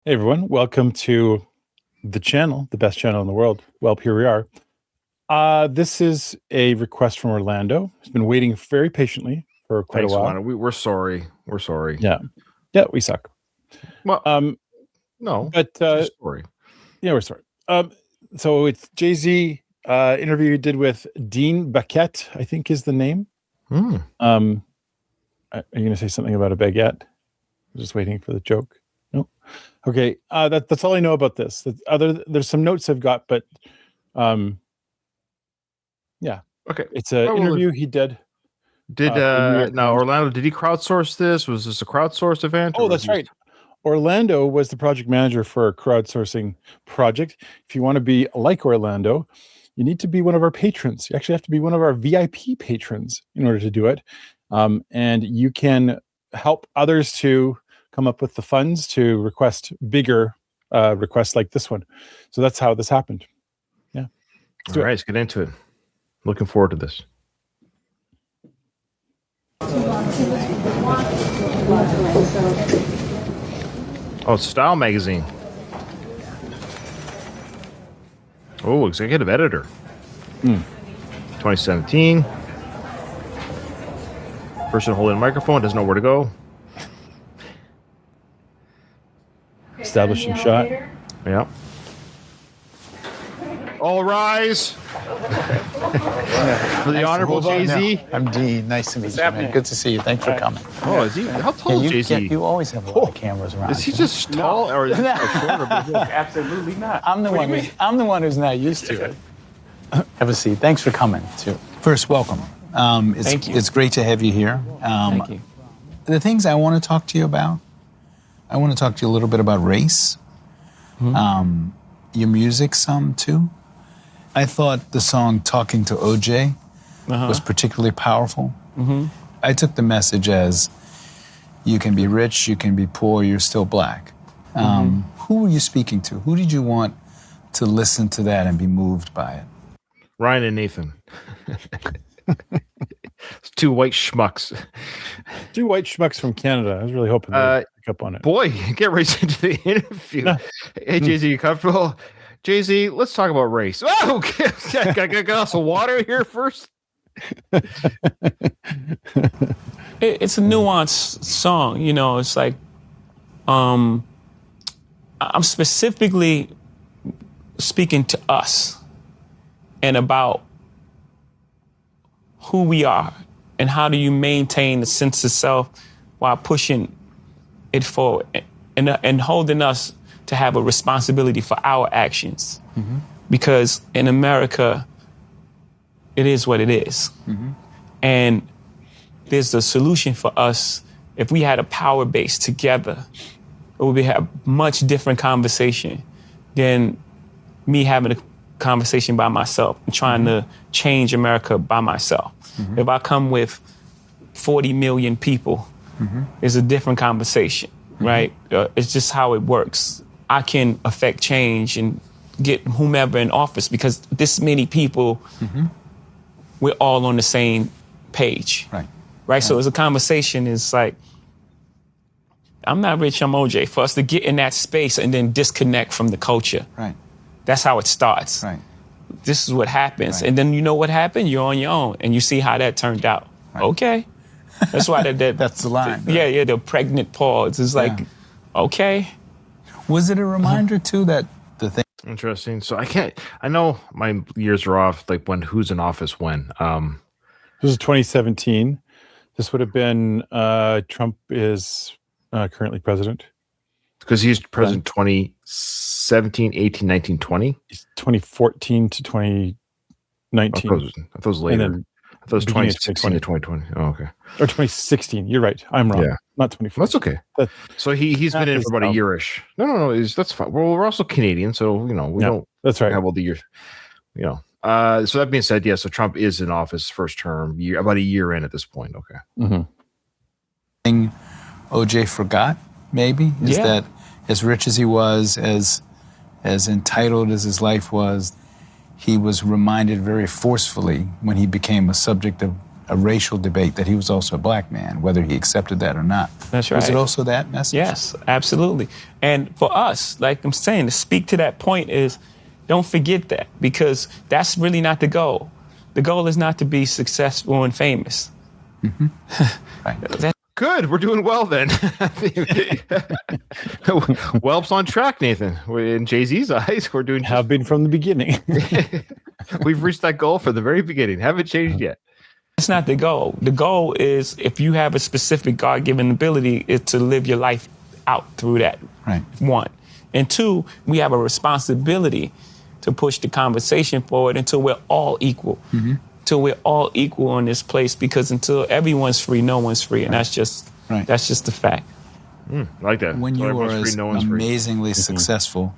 Hey everyone, welcome to the channel, the best channel in the world. Well, here we are. This is a request from Orlando. He's been waiting very patiently for quite Thanks, a while. Orlando. We're sorry. We're sorry. Yeah, we suck. Well, no, but just sorry. Yeah, we're sorry. So it's Jay-Z interview you did with Dean Baquet, I think is the name. Are you going to say something about a baguette? I'm just waiting for the joke. No. Okay. That's all I know about this. There's some notes I've got, but yeah. Okay. It's an interview he did. Now Orlando, did he crowdsource this? Was this a crowdsourced event? Oh, that's right. Orlando was the project manager for a crowdsourcing project. If you want to be like Orlando, you need to be one of our patrons. You actually have to be one of our VIP patrons in order to do it. And you can help others to come up with the funds to request bigger requests like this one. So that's how this happened. Yeah. All right, let's get into it. Looking forward to this. Oh, it's Style Magazine. Oh, executive editor. 2017. Person holding a microphone doesn't know where to go. Establishing shot. Yeah. All rise. For the Honorable Jay-Z. I'm Dean. Nice to meet you, man. Good to see you. Thanks for coming. Oh, is he? How tall is Jay-Z? You always have a lot of cameras around. Is he just tall or is he shorter? Absolutely not. I'm the one who's not used to it. Have a seat. Thanks for coming, too. First, welcome. Thank you. It's great to have you here. Thank you. The things I want to talk to you about, I want to talk to you a little bit about race, your music some, too. I thought the song Talking to OJ was particularly powerful. I took the message as you can be rich, you can be poor, you're still black. Who were you speaking to? Who did you want to listen to that and be moved by it? Ryan and Nathan. Two white schmucks. Two white schmucks from Canada. I was really hoping they'd pick up on it. Boy, get right into the interview. No. Hey, Jay-Z, you comfortable? Jay-Z, let's talk about race. Oh, okay. Got a glass of water here first. It's a nuanced song, you know. It's like I'm specifically speaking to us and about who we are and how do you maintain the sense of self while pushing it forward and holding us to have a responsibility for our actions. Because in America, it is what it is. And there's a solution for us. If we had a power base together, it would be a much different conversation than me having a conversation by myself and trying to change America by myself. If I come with 40 million people, it's a different conversation, right? It's just how it works. I can affect change and get whomever in office because this many people, we're all on the same page. Right? So as a conversation, it's like, I'm not rich, I'm OJ. For us to get in that space and then disconnect from the culture. That's how it starts. This is what happens. And then you know what happened? You're on your own and you see how that turned out. Okay. That's why that's the line. Yeah, the pregnant pause is like, okay. Was it a reminder too that the thing? Interesting. So I know my years are off, like who's in office when. This is 2017. This would have been Trump is currently president. Because he's president 2017, 18, 19, 20? He's 2014 to 2019. I thought it was later. And then I thought it was 2016 to 2020. Oh, okay. Or 2016. You're right. I'm wrong. Yeah. Not 2014. That's okay. So he's been in for about a yearish. No. That's fine. Well, we're also Canadian, so we don't. That's right. Have all the years. So that being said, so Trump is in office first term, about a year in at this point. Okay. Thing OJ forgot, maybe, is that as rich as he was, as entitled as his life was, he was reminded very forcefully when he became a subject of a racial debate, that he was also a black man, whether he accepted that or not. That's right. Was it also that message? Yes, absolutely. And for us, like I'm saying, to speak to that point is, don't forget that, because that's really not the goal. The goal is not to be successful and famous. Right. Good. We're doing well then. Welp's on track, Nathan. In Jay-Z's eyes, we're doing Have been from the beginning. We've reached that goal from the very beginning. Haven't changed yet. That's not the goal. The goal is, if you have a specific God-given ability, is to live your life out through that. Right. One. And two, we have a responsibility to push the conversation forward until we're all equal. Until we're all equal in this place, because until everyone's free, no one's free. And that's just the fact. I like that. When So you are everyone's as free, no one's free. amazingly successful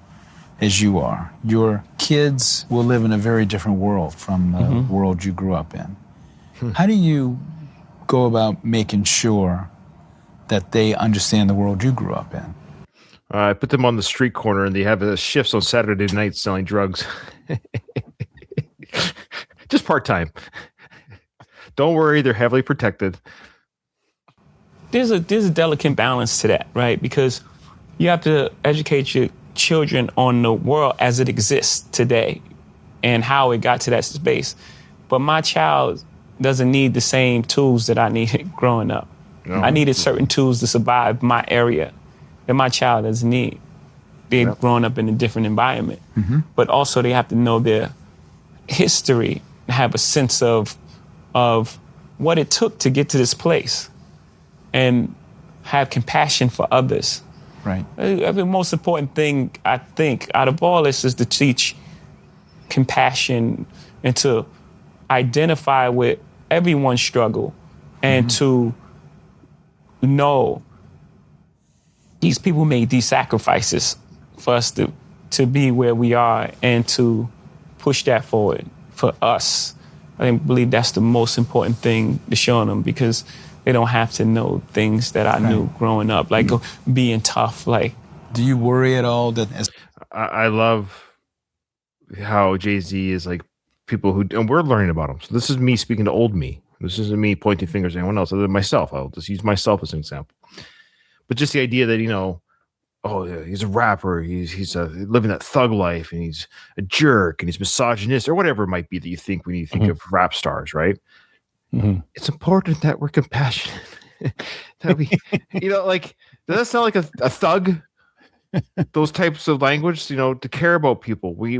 as you are, your kids will live in a very different world from the world you grew up in. How do you go about making sure that they understand the world you grew up in? I put them on the street corner, and they have shifts on Saturday nights selling drugs. Just part-time. Don't worry, they're heavily protected. There's a delicate balance to that, right? Because you have to educate your children on the world as it exists today and how it got to that space. But my child doesn't need the same tools that I needed growing up. No. I needed certain tools to survive my area that my child doesn't need. They're growing up in a different environment. But also they have to know their history, have a sense of what it took to get to this place, and have compassion for others. Right. The most important thing, I think, out of all this is to teach compassion and to identify with everyone's struggle and to know these people made these sacrifices for us to be where we are, and to push that forward for us. I believe that's the most important thing to show them, because they don't have to know things that I knew growing up, like being tough. Like, do you worry at all that I love how Jay-Z is like people who, and we're learning about him. So this is me speaking to old me. This isn't me pointing fingers at anyone else other than myself. I'll just use myself as an example. But just the idea that, oh, yeah, he's a rapper, he's living that thug life, and he's a jerk, and he's misogynist, or whatever it might be that you think when you think of rap stars, right? It's important that we're compassionate. That we, like, does that sound like a thug? Those types of language, to care about people. We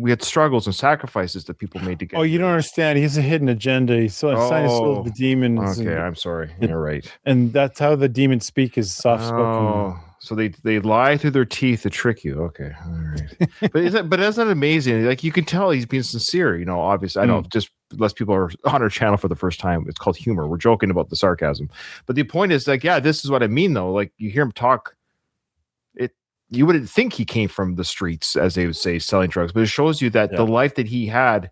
had struggles and sacrifices that people made to get. Oh, you don't understand. He has a hidden agenda. He's so of the demons. Okay, I'm sorry. You're right. And that's how the demons speak, is soft spoken. Oh, so they lie through their teeth to trick you. Okay, all right. but isn't that amazing? Like, you can tell he's being sincere. Obviously, I know, just unless people are on our channel for the first time, it's called humor. We're joking about the sarcasm, but the point is, like, yeah, this is what I mean, though. Like, you hear him talk. You wouldn't think he came from the streets, as they would say, selling drugs, but it shows you that the life that he had,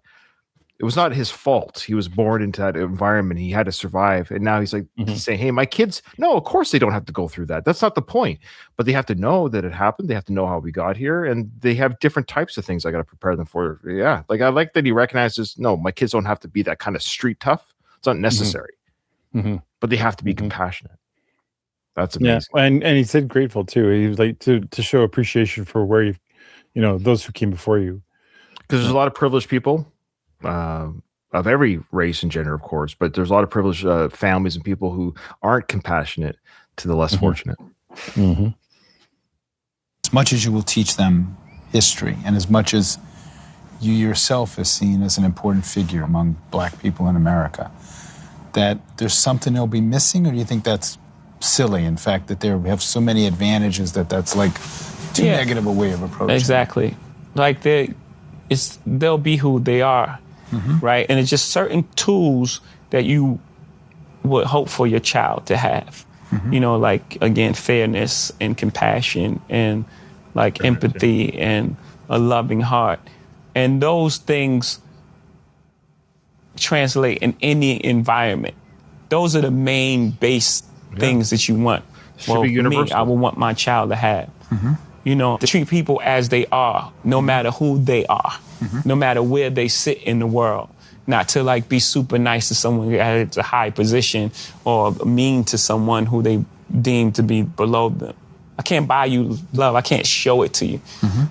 it was not his fault. He was born into that environment. He had to survive. And now he's like, he's saying, hey, my kids, no, of course they don't have to go through that. That's not the point. But they have to know that it happened. They have to know how we got here. And they have different types of things I got to prepare them for. Yeah. Like, I like that he recognizes, no, my kids don't have to be that kind of street tough. It's not necessary. But they have to be compassionate. That's amazing. Yeah, and he said grateful too. He was like to show appreciation for where those who came before you. Because there's a lot of privileged people of every race and gender, of course, but there's a lot of privileged families and people who aren't compassionate to the less fortunate. As much as you will teach them history, and as much as you yourself is seen as an important figure among Black people in America, that there's something they'll be missing, or do you think that's silly, in fact, that they have so many advantages that's like too negative a way of approaching? Exactly. Like, they'll be who they are, right? And it's just certain tools that you would hope for your child to have. Like, again, fairness and compassion and like empathy and a loving heart. And those things translate in any environment. Those are the main base things that you want. Should be universal. Me, I would want my child to have. To treat people as they are, no matter who they are, no matter where they sit in the world. not to like be super nice to someone at a high position or mean to someone who they deem to be below them. I can't buy you love. I can't show it to you.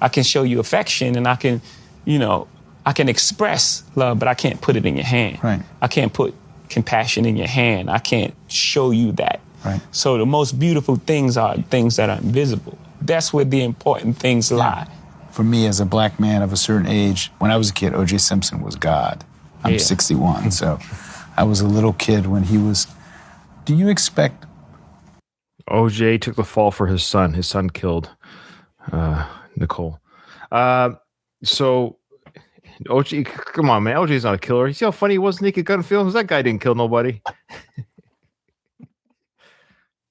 I can show you affection, and I can, I can express love, but I can't put it in your hand. Right. I can't put compassion in your hand. I can't show you that. Right. So the most beautiful things are things that are invisible. That's where the important things lie. For me, as a black man of a certain age, when I was a kid, OJ Simpson was God. I'm 61, so I was a little kid when he was. Do you expect? OJ took the fall for his son. His son killed Nicole. So OJ, come on, man. OJ's not a killer. You see how funny he was in Naked Gun films? That guy didn't kill nobody.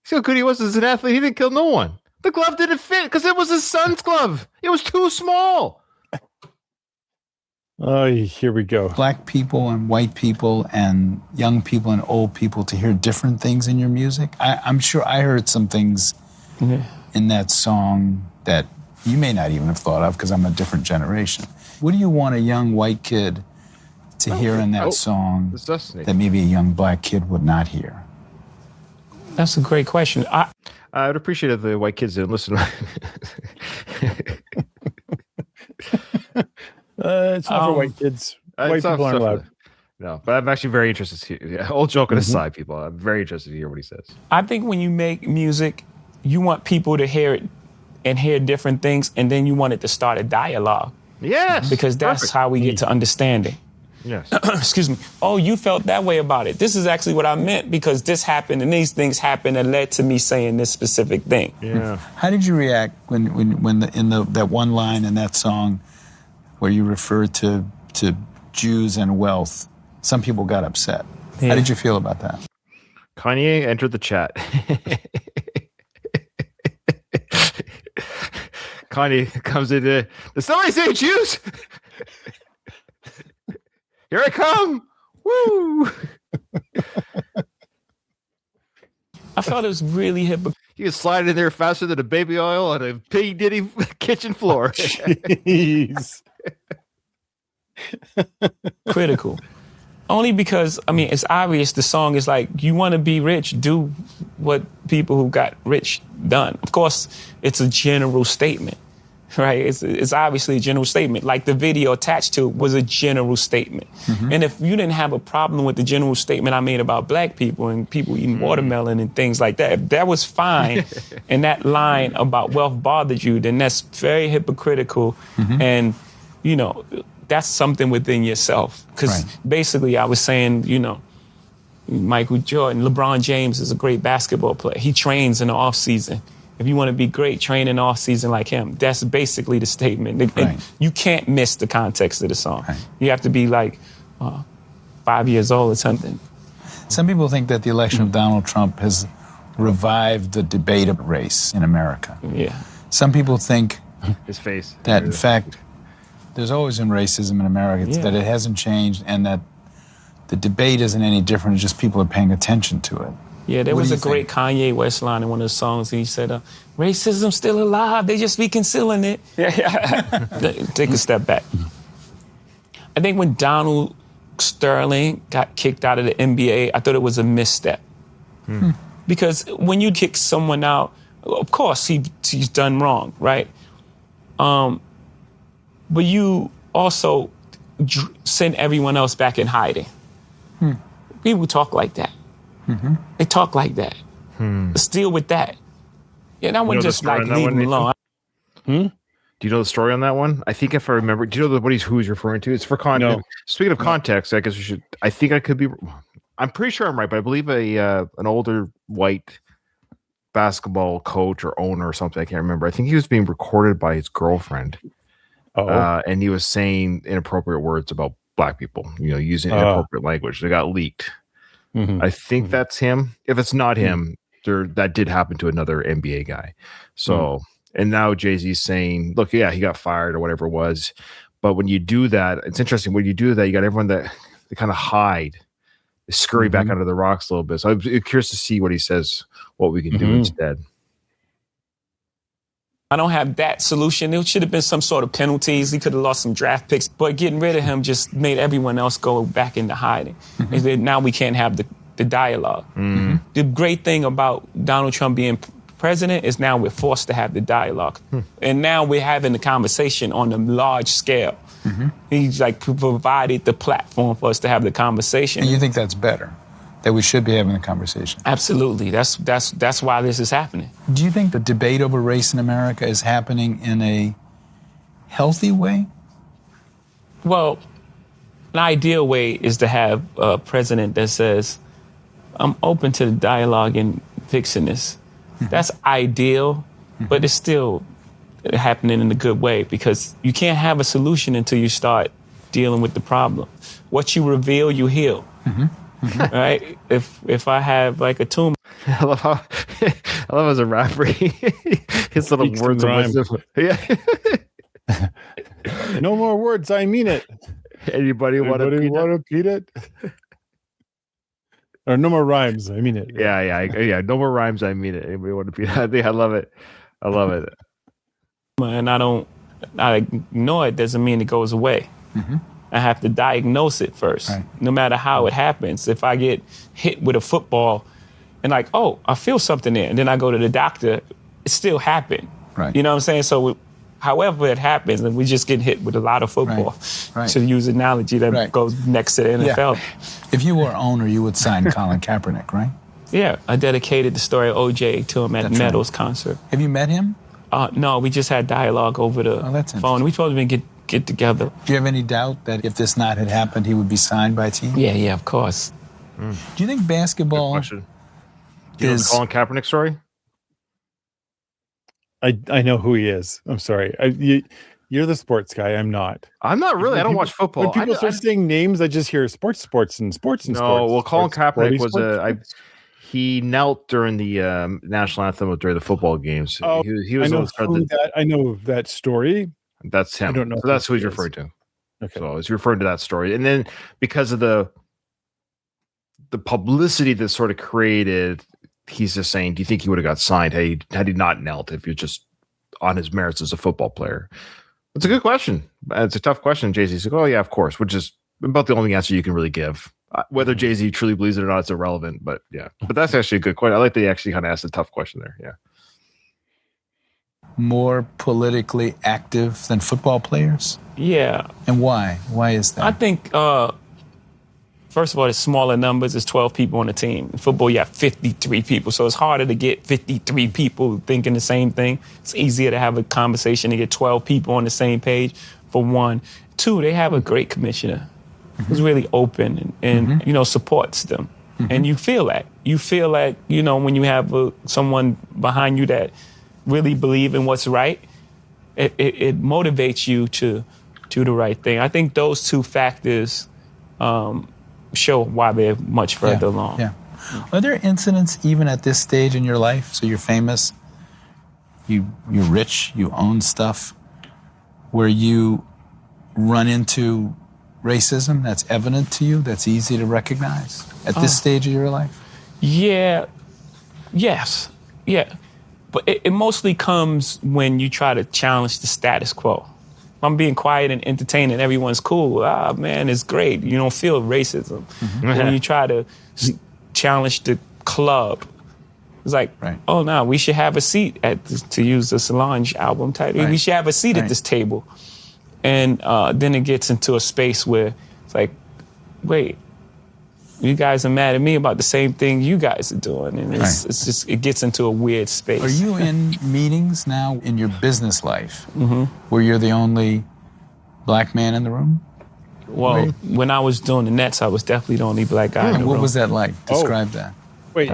See how good he was as an athlete? He didn't kill no one. The glove didn't fit because it was his son's glove. It was too small. Oh, here we go. Black people and white people and young people and old people to hear different things in your music. I'm sure I heard some things in that song that you may not even have thought of because I'm a different generation. What do you want a young white kid to hear in that song that maybe a young black kid would not hear? That's a great question. I would appreciate if the white kids didn't listen. It's not for white kids. White people aren't allowed. No, but I'm actually very interested to hear. Yeah, old joking aside, people, I'm very interested to hear what he says. I think when you make music, you want people to hear it and hear different things, and then you want it to start a dialogue. Yes. Because that's how we get to understanding. Yes. Excuse me. Oh, you felt that way about it. This is actually what I meant because this happened and these things happened that led to me saying this specific thing. Yeah. How did you react when that one line in that song where you referred to Jews and wealth? Some people got upset. Yeah. How did you feel about that? Kanye entered the chat. Kanye comes in. Did somebody say Jews? Here I come! Woo! I felt it was really hypocritical. You can slide in there faster than a baby oil on a P. Diddy kitchen floor. Jeez. Critical. Only because, it's obvious the song is like, you want to be rich, do what people who got rich done. Of course, it's a general statement, right? It's obviously a general statement. Like the video attached to it was a general statement. Mm-hmm. And if you didn't have a problem with the general statement I made about black people and people eating watermelon and things like that, if that was fine, and that line about wealth bothered you, then that's very hypocritical. Mm-hmm. And, that's something within yourself. Because basically I was saying, Michael Jordan, LeBron James is a great basketball player. He trains in the off season. If you want to be great, train in the off season like him. That's basically the statement. And you can't miss the context of the song. Right. You have to be like 5 years old or something. Some people think that the election of Donald Trump has revived the debate of race in America. Yeah. Some people think his face that in fact there's always been racism in America, that it hasn't changed, and that the debate isn't any different, it's just people are paying attention to it. Yeah, there was a great Kanye West line in one of the songs. He said, racism's still alive, they just be concealing it. Take a step back. I think when Donald Sterling got kicked out of the NBA, I thought it was a misstep. Because when you kick someone out, of course he's done wrong, right? But you also send everyone else back in hiding. People talk like that. Mm-hmm. They talk like that. Let's deal with that. And I wouldn't just leave them alone. Do you know the story on that one? I think if I remember, do you know who he's referring to? It's for context. No. Speaking of context, I guess we should. I think I could be. I'm pretty sure I'm right, but I believe an older white basketball coach or owner or something. I can't remember. I think he was being recorded by his girlfriend. And he was saying inappropriate words about black people, using inappropriate language. They got leaked. Mm-hmm. I think that's him. If it's not him, that did happen to another NBA guy. So, and now Jay-Z's saying, look, he got fired or whatever it was. But when you do that, it's interesting. When you do that, you got everyone that they kind of hide, they scurry back under the rocks a little bit. So I'm curious to see what he says, what we can do instead. I don't have that solution. There should have been some sort of penalties. He could have lost some draft picks, but getting rid of him just made everyone else go back into hiding. And then now we can't have the dialogue. The great thing about Donald Trump being president is now we're forced to have the dialogue. And now we're having the conversation on a large scale. He's like provided the platform for us to have the conversation. And you think that's better? That we should be having a conversation? Absolutely. That's why this is happening. Do you think the debate over race in America is happening in a healthy way? Well, an ideal way is to have a president that says, I'm open to the dialogue and fixing this. That's ideal, but it's still happening in a good way because you can't have a solution until you start dealing with the problem. What you reveal, you heal. Right? If I have like a tumor. I love how as a rapper, his little Speaks words in of rhyme. wisdom. Yeah. No more words. I mean it. Anybody want to repeat it? Or no more rhymes. I mean it. Yeah. No more rhymes. I mean it. Anybody want to be? I love it. I love it. And I ignore it doesn't mean it goes away. I have to diagnose it first, no matter how it happens. If I get hit with a football and like, oh, I feel something there, and then I go to the doctor, it still happened. Right. You know what I'm saying? So however it happens, and we just get hit with a lot of football, to use an analogy that goes next to the NFL. If you were owner, you would sign Colin Kaepernick, right? Yeah, I dedicated the story of OJ to him at Meadows concert. Have you met him? No, we just had dialogue over the phone. We supposed to get together. Do you have any doubt that if this not had happened, he would be signed by a team? Yeah, of course. Do you think basketball question. Do you know the Colin Kaepernick story? I know who he is. I'm sorry. You're the sports guy. I'm not. I'm not really. I don't watch football. When people start saying names, I just hear sports. No, well, Colin Kaepernick was he knelt during the national anthem during the football games. Oh, he was I know that story. That's him. I don't know. So that's who he's referring to. Okay. So he's referring to that story. And then because of the publicity that sort of created, he's just saying, do you think he would have got signed had he not knelt if you're just on his merits as a football player? It's a good question. It's a tough question. Jay-Z's like, oh yeah, of course, which is about the only answer you can really give. Whether Jay-Z truly believes it or not, it's irrelevant. But yeah, but that's actually a good question. I like that he actually kind of asked a tough question there. Yeah. More politically active than football players? Yeah. And why? Why is that? I think, first of all, it's smaller numbers. There's 12 people on the team. In football, you have 53 people. So it's harder to get 53 people thinking the same thing. It's easier to have a conversation to get 12 people on the same page, for one. Two, they have a great commissioner who's really open and supports them. And you feel that. You feel that, when you have someone behind you that really believe in what's right, it motivates you to do the right thing. I think those two factors show why they're much further along. Yeah. Are there incidents even at this stage in your life? So you're famous, you're rich, you own stuff, where you run into racism that's evident to you, that's easy to recognize at this stage of your life? Yeah. Yes. Yeah. But it mostly comes when you try to challenge the status quo. If I'm being quiet and entertaining, everyone's cool. Man, it's great. You don't feel racism. But when you try to challenge the club, it's like, oh, no, we should have a seat to use the Solange album title. We should have a seat at this table. And then it gets into a space where it's like, wait, you guys are mad at me about the same thing you guys are doing. And it's just, it gets into a weird space. Are you in meetings now in your business life where you're the only black man in the room? Well, when I was doing the Nets, I was definitely the only black guy in the room. What was that like? Describe that. Wait,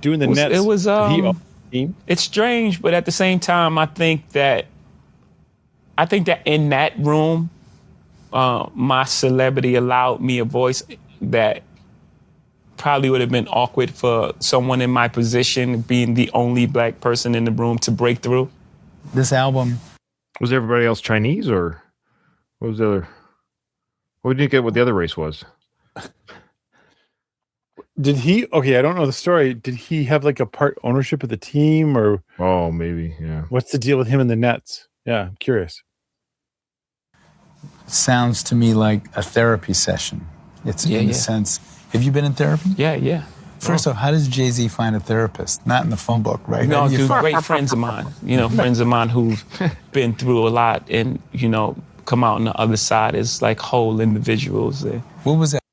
doing the Nets? It was, it's strange, but at the same time, I think that in that room, my celebrity allowed me a voice that probably would have been awkward for someone in my position, being the only black person in the room, to break through. This album. Was everybody else Chinese, or what was the other? What did you get what the other race was? Did he? Okay, I don't know the story. Did he have like a part ownership of the team, or Oh, maybe. Yeah. what's the deal with him and the Nets? Yeah, I'm curious. Sounds to me like a therapy session. It's in the sense. Have you been in therapy? Yeah. First off, how does Jay-Z find a therapist? Not in the phone book, right? No, How do you dude, find- great friends of mine. Friends of mine who've been through a lot and, come out on the other side as like whole individuals. What was that?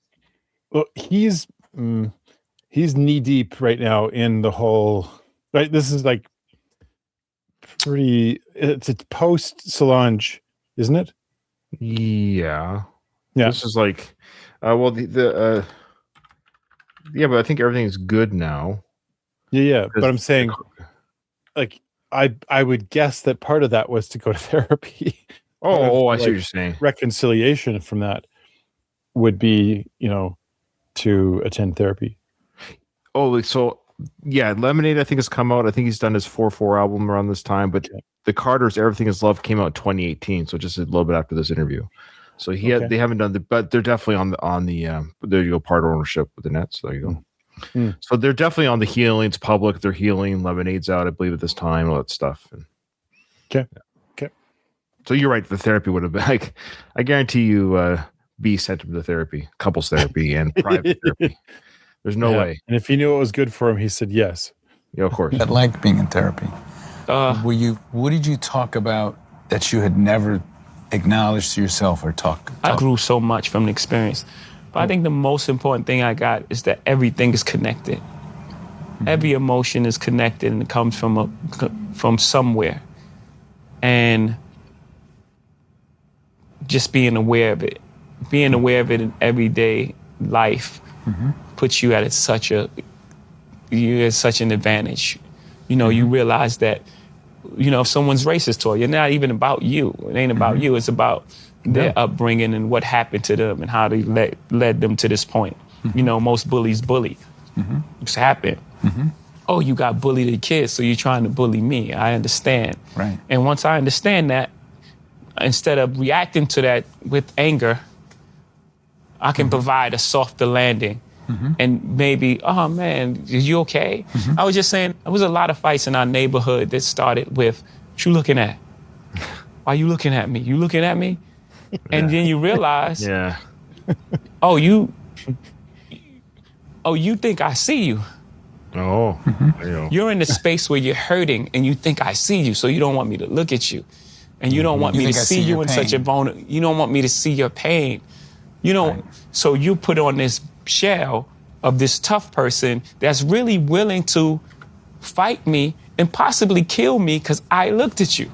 Well, he's knee deep right now in the whole. Right, this is like pretty. It's post Solange, isn't it? Yeah. Yeah. This is like, but I think everything's good now. Yeah. But I'm saying, like, I would guess that part of that was to go to therapy. I see what you're saying. Reconciliation from that would be, to attend therapy. Oh, so yeah, Lemonade I think has come out. I think he's done his 4/4 album around this time, but the Carters Everything Is Love came out in 2018, so just a little bit after this interview. So they haven't done but they're definitely on the there you go, part ownership with the Nets. There you go. So they're definitely on the healing. It's public. They're healing. Lemonade's out, I believe, at this time. All that stuff. Okay. So you're right. The therapy would have been like, I guarantee you, B sent him to therapy, couples therapy, and private therapy. There's no way. And if he knew it was good for him, he said yes. Yeah, of course. I like being in therapy. What did you talk about that you had never acknowledged to yourself or talk? I grew so much from the experience. But I think the most important thing I got is that everything is connected. Every emotion is connected and it comes from somewhere. And just being aware of it. Being aware of it in everyday life puts you at such an advantage. You realize that, if someone's racist toward you, it's not even about you. It ain't about you. It's about their upbringing and what happened to them and how they led them to this point. Most bullies bully. It's happened. Oh, you got bullied as a kid, so you're trying to bully me. I understand. Right. And once I understand that, instead of reacting to that with anger, I can provide a softer landing. And maybe, oh man, are you okay? I was just saying, there was a lot of fights in our neighborhood that started with, what you looking at? Why you looking at me? You looking at me? And then you realize, oh, you think I see you. Oh, You're in the space where you're hurting and you think I see you, so you don't want me to look at you. And you don't want me to see you in such a vulnerable, you don't want me to see your pain. So you put on this shell of this tough person that's really willing to fight me and possibly kill me because I looked at you.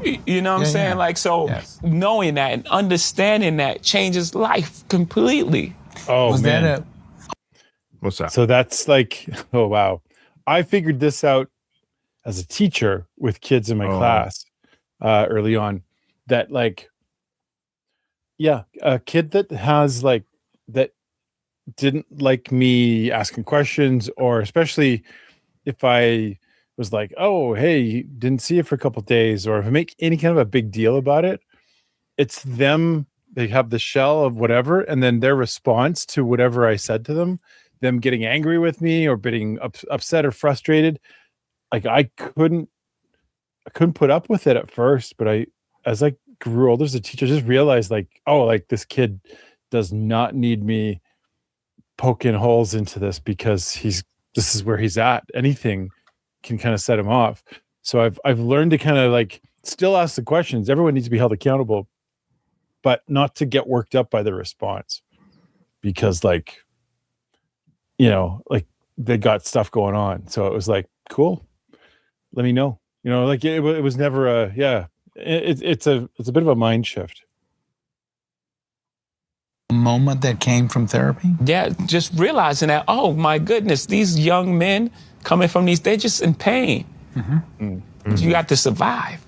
You know what I'm saying? Like, so knowing that and understanding that changes life completely. Oh, man. What's that? So that's like, oh, wow. I figured this out as a teacher with kids in my class early on, that like, a kid that has like, that didn't like me asking questions, or especially if I was like, oh, hey, didn't see you for a couple of days, or if I make any kind of a big deal about it, it's them, they have the shell of whatever, and then their response to whatever I said to them getting angry with me or getting upset or frustrated. Like I couldn't put up with it at first, but as I grew older as a teacher, just realized like, oh, like this kid does not need me poking holes into this because this is where he's at. Anything can kind of set him off. So I've learned to kind of like still ask the questions. Everyone needs to be held accountable, but not to get worked up by the response, because like, like they got stuff going on. So it was like, cool, let me know. Like it was never it's a bit of a mind shift. A moment that came from therapy? Yeah, just realizing that, oh my goodness, these young men coming from they're just in pain. You got to survive.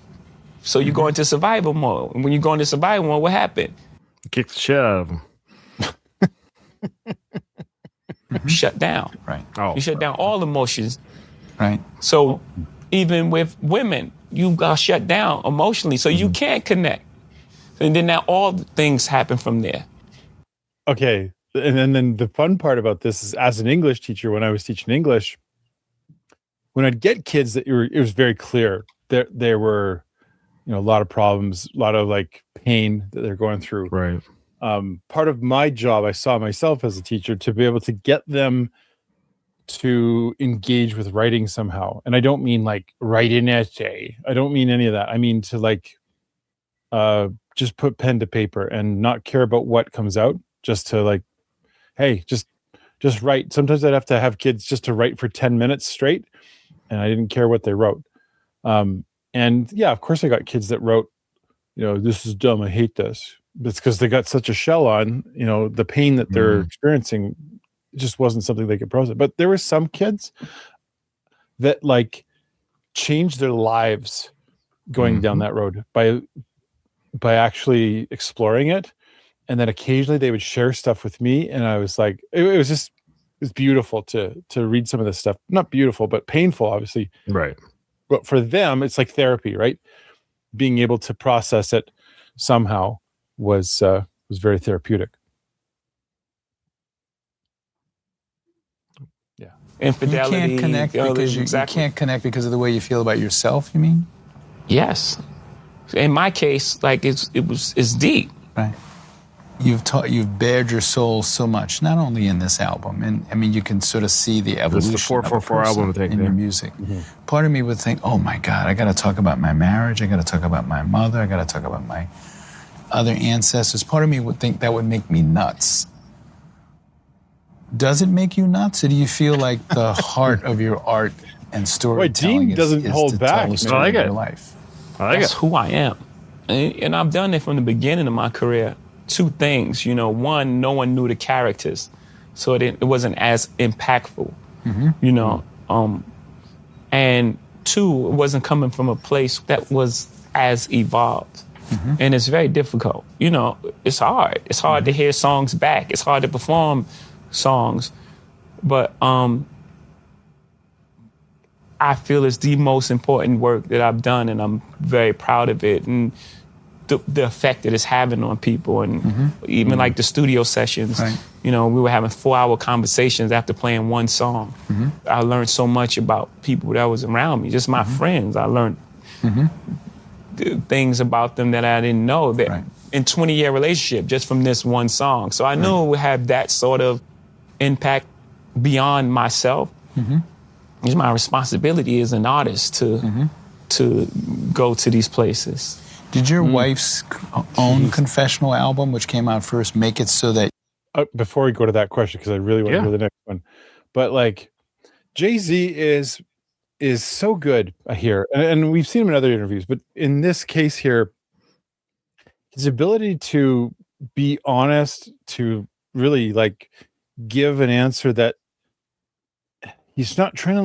So you go into survival mode. And when you go into survival mode, what happened? Kick the shit out of them. You shut down. Right. Oh, you shut down all emotions. Right. So even with women, you got shut down emotionally, so you can't connect. And then now all the things happen from there. Okay, and then the fun part about this is, as an English teacher, when I was teaching English, when I'd get kids it was very clear that there were, a lot of problems, a lot of like pain that they're going through. Right. Part of my job, I saw myself as a teacher, to be able to get them to engage with writing somehow. And I don't mean like write an essay. I don't mean any of that. I mean to like just put pen to paper and not care about what comes out, just to like, hey, just write. Sometimes I'd have to have kids just to write for 10 minutes straight, and I didn't care what they wrote. And yeah, of course I got kids that wrote, this is dumb, I hate this. That's because they got such a shell on, the pain that they're experiencing just wasn't something they could process. But there were some kids that like changed their lives going down that road by actually exploring it. And then occasionally they would share stuff with me, and I was like, it was beautiful to read some of this stuff. Not beautiful, but painful, obviously. Right. But for them, it's like therapy, right? Being able to process it somehow was very therapeutic. Yeah. Infidelity. You can't connect because you can't connect because of the way you feel about yourself, you mean? Yes. In my case, like it's deep. Right. You've bared your soul so much, not only in this album, and I mean you can sort of see the evolution the 444 of a album person thing, in your music. Part of me would think, oh my God, I got to talk about my marriage, I got to talk about my mother, I got to talk about my other ancestors. Part of me would think that would make me nuts. Does it make you nuts, or do you feel like the heart of your art and storytelling Dean doesn't hold to back. tell the story of your life? That's who I am. And I've done it from the beginning of my career. Two things, one, no one knew the characters, so it wasn't as impactful, and two, it wasn't coming from a place that was as evolved. And it's very difficult. It's hard. It's hard to hear songs back. It's hard to perform songs, but I feel it's the most important work that I've done, and I'm very proud of it. And the effect that it's having on people, and even like the studio sessions, we were having 4-hour conversations after playing one song. I learned so much about people that was around me, just my friends. I learned things about them that I didn't know that in 20-year relationship just from this one song. So I knew it would have that sort of impact beyond myself. It's my responsibility as an artist to go to these places. Did your wife's own confessional album, which came out first, make it so that... Before we go to that question, because I really want to hear the next one, but like Jay-Z is so good, I hear, and we've seen him in other interviews, but in this case here, his ability to be honest, to really like give an answer that he's not trying to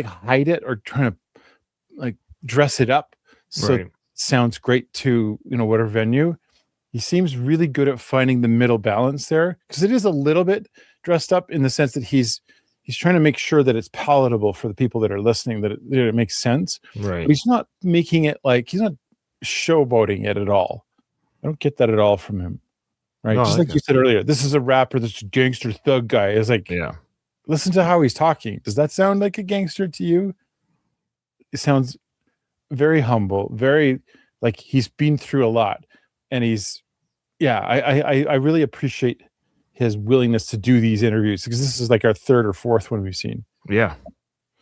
hide it or trying to like dress it up so it sounds great to whatever venue. He seems really good at finding the middle balance there, because it is a little bit dressed up in the sense that he's trying to make sure that it's palatable for the people that are listening, that it makes sense. Right. But he's not making it like, he's not showboating it at all. I don't get that at all from him. Right. Just like you said earlier, this is a rapper, this gangster thug guy. It's like, listen to how he's talking. Does that sound like a gangster to you? It sounds very humble, very like he's been through a lot. And I really appreciate his willingness to do these interviews, because this is like our third or fourth one we've seen. Yeah.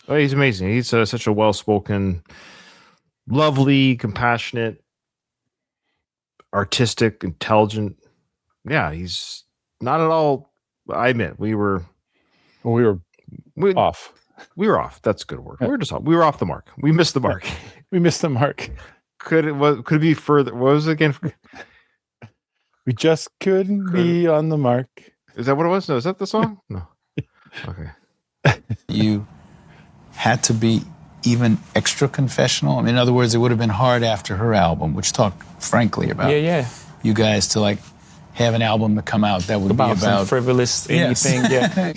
Oh, he's amazing. He's such a well-spoken, lovely, compassionate, artistic, intelligent. Yeah, he's not at all. I admit, we were off. We were off. That's a good word. We were just off. We were off the mark. We missed the mark. We missed the mark. Could it be further? What was it again? We just couldn't be on the mark. Is that what it was? No, is that the song? No. Okay. You had to be even extra confessional. I mean, in other words, it would have been hard after her album, which talked frankly about you guys to like have an album to come out that would be about some frivolous anything. Yeah.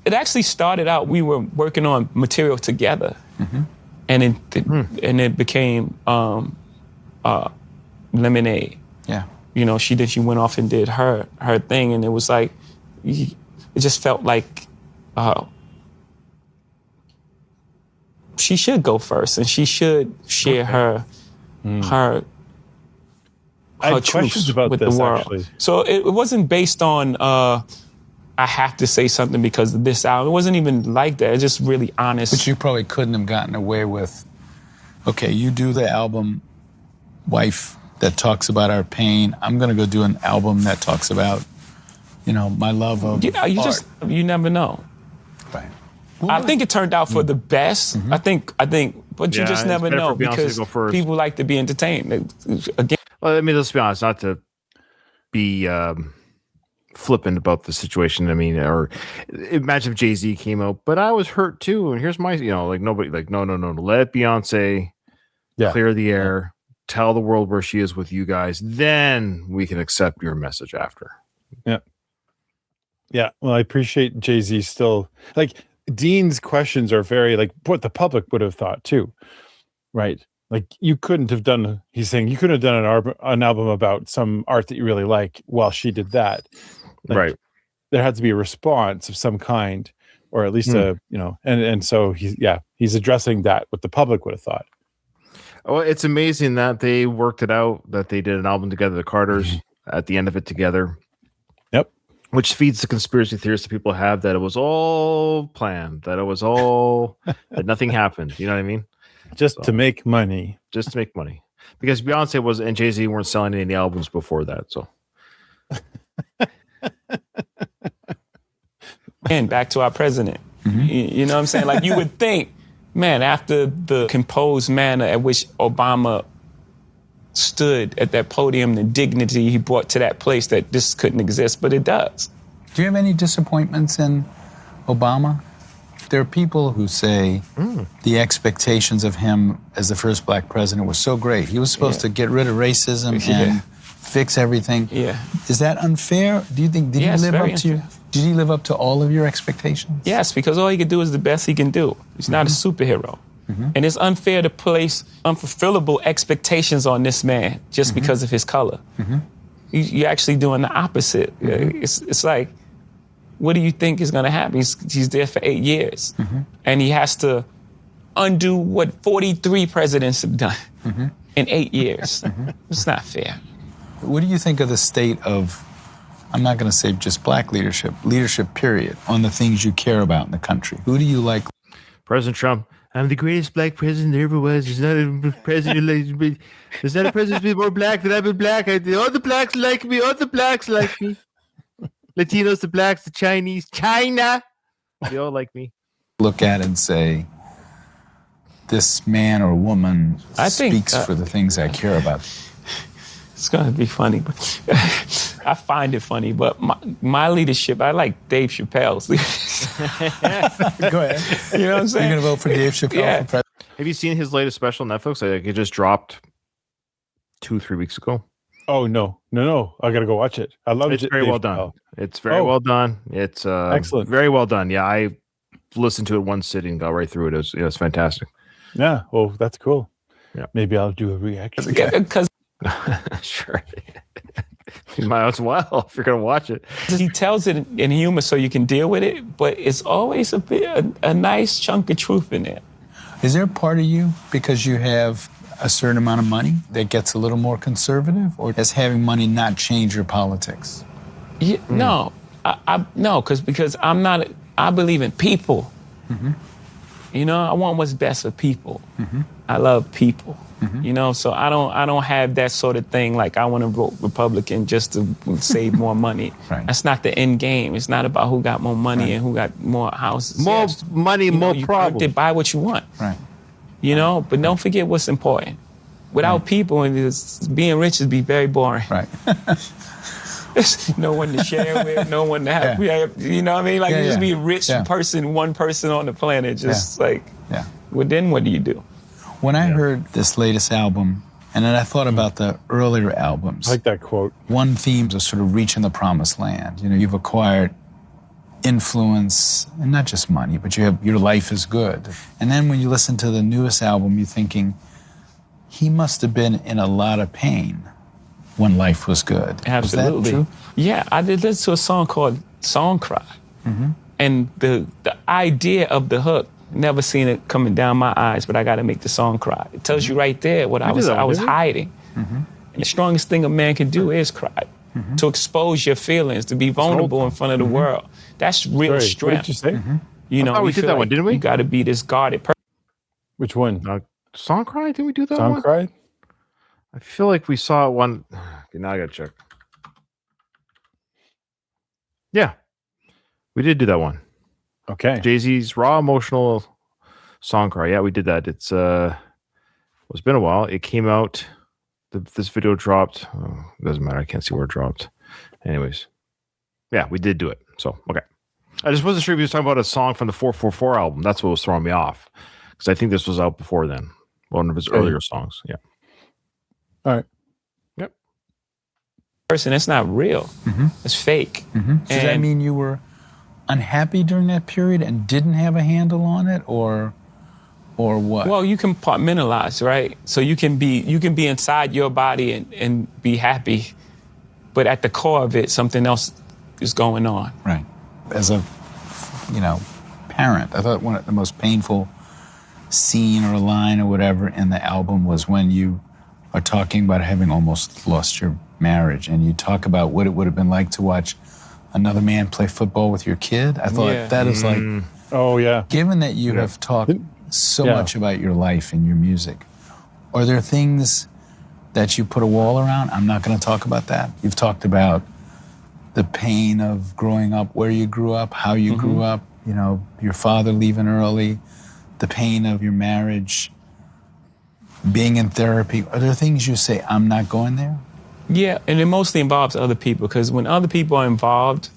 It actually started out, we were working on material together, and it became Lemonade. Yeah. She went off and did her thing, and it was like it just felt like she should go first, and she should share her I had questions truths about with this, the world. actually. So it wasn't based on I have to say something because of this album. It wasn't even like that. It's just really honest. But you probably couldn't have gotten away with, okay, you do the album Wife that talks about our pain. I'm going to go do an album that talks about, my love of art. You never know. Right. I think it turned out for the best. I think, but you just never know because people like to be entertained. Again, well, I mean, let's be honest, not to be flippant about the situation. I mean, or imagine if Jay-Z came out, but I was hurt too. And here's my, nobody, no, let Beyonce clear the air, tell the world where she is with you guys. Then we can accept your message after. Yeah. Yeah. Well, I appreciate Jay-Z still, like, Dean's questions are very like what the public would have thought too, right? Like you couldn't have done. He's saying you couldn't have done an album about some art that you really like while she did that, like, right? There had to be a response of some kind, or at least and so he's addressing that what the public would have thought. Oh, it's amazing that they worked it out, that they did an album together, the Carters, at the end of it together. Yep. Which feeds the conspiracy theorists that people have that it was all planned, that it was all, that nothing happened. You know what I mean? Just to make money. Just to make money. Because Beyonce and Jay-Z weren't selling any albums before that. So. And back to our president. You know what I'm saying? Like you would think, man, after the composed manner at which Obama stood at that podium, the dignity he brought to that place, that this couldn't exist, but it does. Do you have any disappointments in Obama? There are people who say the expectations of him as the first black president were so great. He was supposed to get rid of racism and fix everything. Yeah. Is that unfair? Do you think, did he live up to all of your expectations? Yes, because all he could do is the best he can do. He's not a superhero. And it's unfair to place unfulfillable expectations on this man just because of his color. You're actually doing the opposite. It's like, what do you think is going to happen? He's there for 8 years. And he has to undo what 43 presidents have done in 8 years. It's not fair. What do you think of the state of, I'm not going to say just black leadership period, on the things you care about in the country? Who do you like? President Trump. I'm the greatest black president there ever was. There's not a president there's not a president who's more black than I've been black. All the blacks like me. All the blacks like me. Latinos, the blacks, the Chinese, China. They all like me. Look at it and say, this man or woman speaks for the things I care about. It's going to be funny, but I find it funny. But my leadership, I like Dave Chappelle's leadership. Go ahead. You know what I'm saying? You're going to vote for Dave Chappelle for president? Have you seen his latest special on Netflix? Like, it just dropped 2-3 weeks ago. Oh, no. I got to go watch it. I love it. It's very well done. It's very well done. It's excellent. Very well done. Yeah, I listened to it one sitting, got right through it. It was fantastic. Yeah. Well, that's cool. Yeah. Maybe I'll do a reaction. Because sure. You might as well if you're going to watch it. he tells it in humor so you can deal with it, but it's always a nice chunk of truth in there. Is there a part of you, because you have a certain amount of money, that gets a little more conservative, or does having money not change your politics? Yeah, no, because I'm not. I believe in people. You know, I want what's best for people. I love people. You know, so I don't have that sort of thing like I want to vote Republican just to save more money. That's not the end game. It's not about who got more money and who got more houses. More money, more problems. You buy what you want. Right. You know, but don't forget what's important. Without people, being rich would be very boring. Right. No one to share with, no one to have. You know what I mean? Like you just be a rich person, one person on the planet. Just like, well, then what do you do? When I heard this latest album, and then I thought about the earlier albums. I like that quote. One theme is sort of reaching the promised land. You know, you've acquired influence, and not just money, but your life is good. And then when you listen to the newest album, you're thinking, he must have been in a lot of pain when life was good. Absolutely. Is that true? Yeah, I did listen to a song called Song Cry. And the idea of the hook, never seen it coming down my eyes, but I got to make the song cry. It tells you right there what I was hiding. And the strongest thing a man can do is cry. To expose your feelings, to be vulnerable in front of the world. That's real strength. What did you say? You know, we did that one, didn't we? You got to be this guarded person. Which one? Song Cry? Did we do that Song one? Cry? I feel like we saw one. Okay, now I got to check. Yeah. We did do that one. Okay. Jay-Z's Raw Emotional Song Cry. Yeah, we did that. It's been a while. It came out. This video dropped. Oh, it doesn't matter. I can't see where it dropped. Anyways. Yeah, we did do it. So, okay. I just wasn't sure if he was talking about a song from the 444 album. That's what was throwing me off. Because I think this was out before then. One of his earlier songs. Yeah. All right. Yep. Person, it's not real. It's fake. Does that mean you were unhappy during that period and didn't have a handle on it, or what? Well, you compartmentalize, right? So you can be inside your body and be happy, but at the core of it, something else is going on. Right. As a, parent, I thought one of the most painful scene or line or whatever in the album was when you are talking about having almost lost your marriage, and you talk about what it would have been like to watch another man play football with your kid. I thought that is like, oh yeah. given that you have talked so much about your life and your music, are there things that you put a wall around? I'm not going to talk about that. You've talked about the pain of growing up where you grew up, how you grew up, your father leaving early, the pain of your marriage, being in therapy. Are there things you say, I'm not going there? Yeah, and it mostly involves other people, because when other people are involved,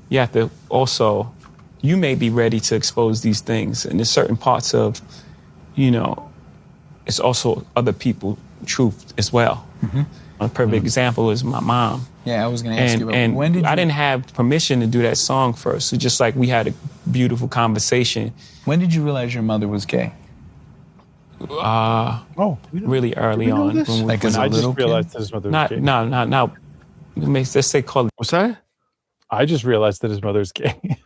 you have to also, you may be ready to expose these things. And there's certain parts of, it's also other people's truth as well. A perfect example is my mom. Yeah, I was going to ask you about and when did I didn't have permission to do that song first. So just like we had a beautiful conversation. When did you realize your mother was gay? Really early on. Like as a I little just realized that his mother was gay. No. Let's say call it. What's that? I just realized that his mother's gay.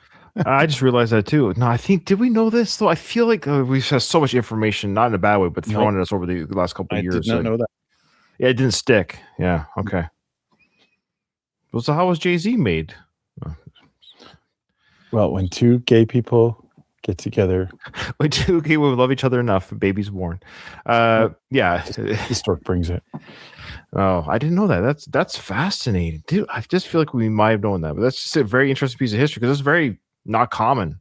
I just realized that too. No, I think, did we know this though? I feel like we've had so much information, not in a bad way, but thrown at us over the last couple of years. I did not know that. Yeah, it didn't stick. Yeah, okay. Well, so how was Jay-Z made? Well, when two gay people get together. When two gay women love each other enough, a baby's born. Yeah. The stork brings it. Oh, I didn't know that. That's fascinating. Dude, I just feel like we might have known that. But that's just a very interesting piece of history, because it's very not common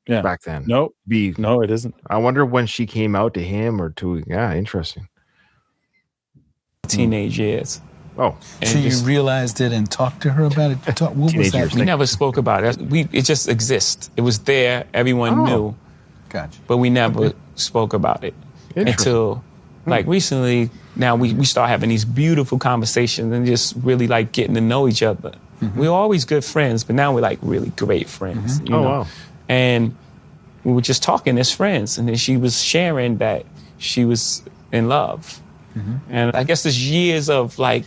back then. No, it isn't. I wonder when she came out to him or to, interesting. Teenage years. Oh. So you realized it and talked to her about it? What was that? We never spoke about it. It just exists. It was there. Everyone knew. Gotcha. But we never spoke about it until like recently. Now we start having these beautiful conversations and just really like getting to know each other. We were always good friends, but now we're like really great friends. You know? Wow. And we were just talking as friends, and then she was sharing that she was in love. And I guess there's years of like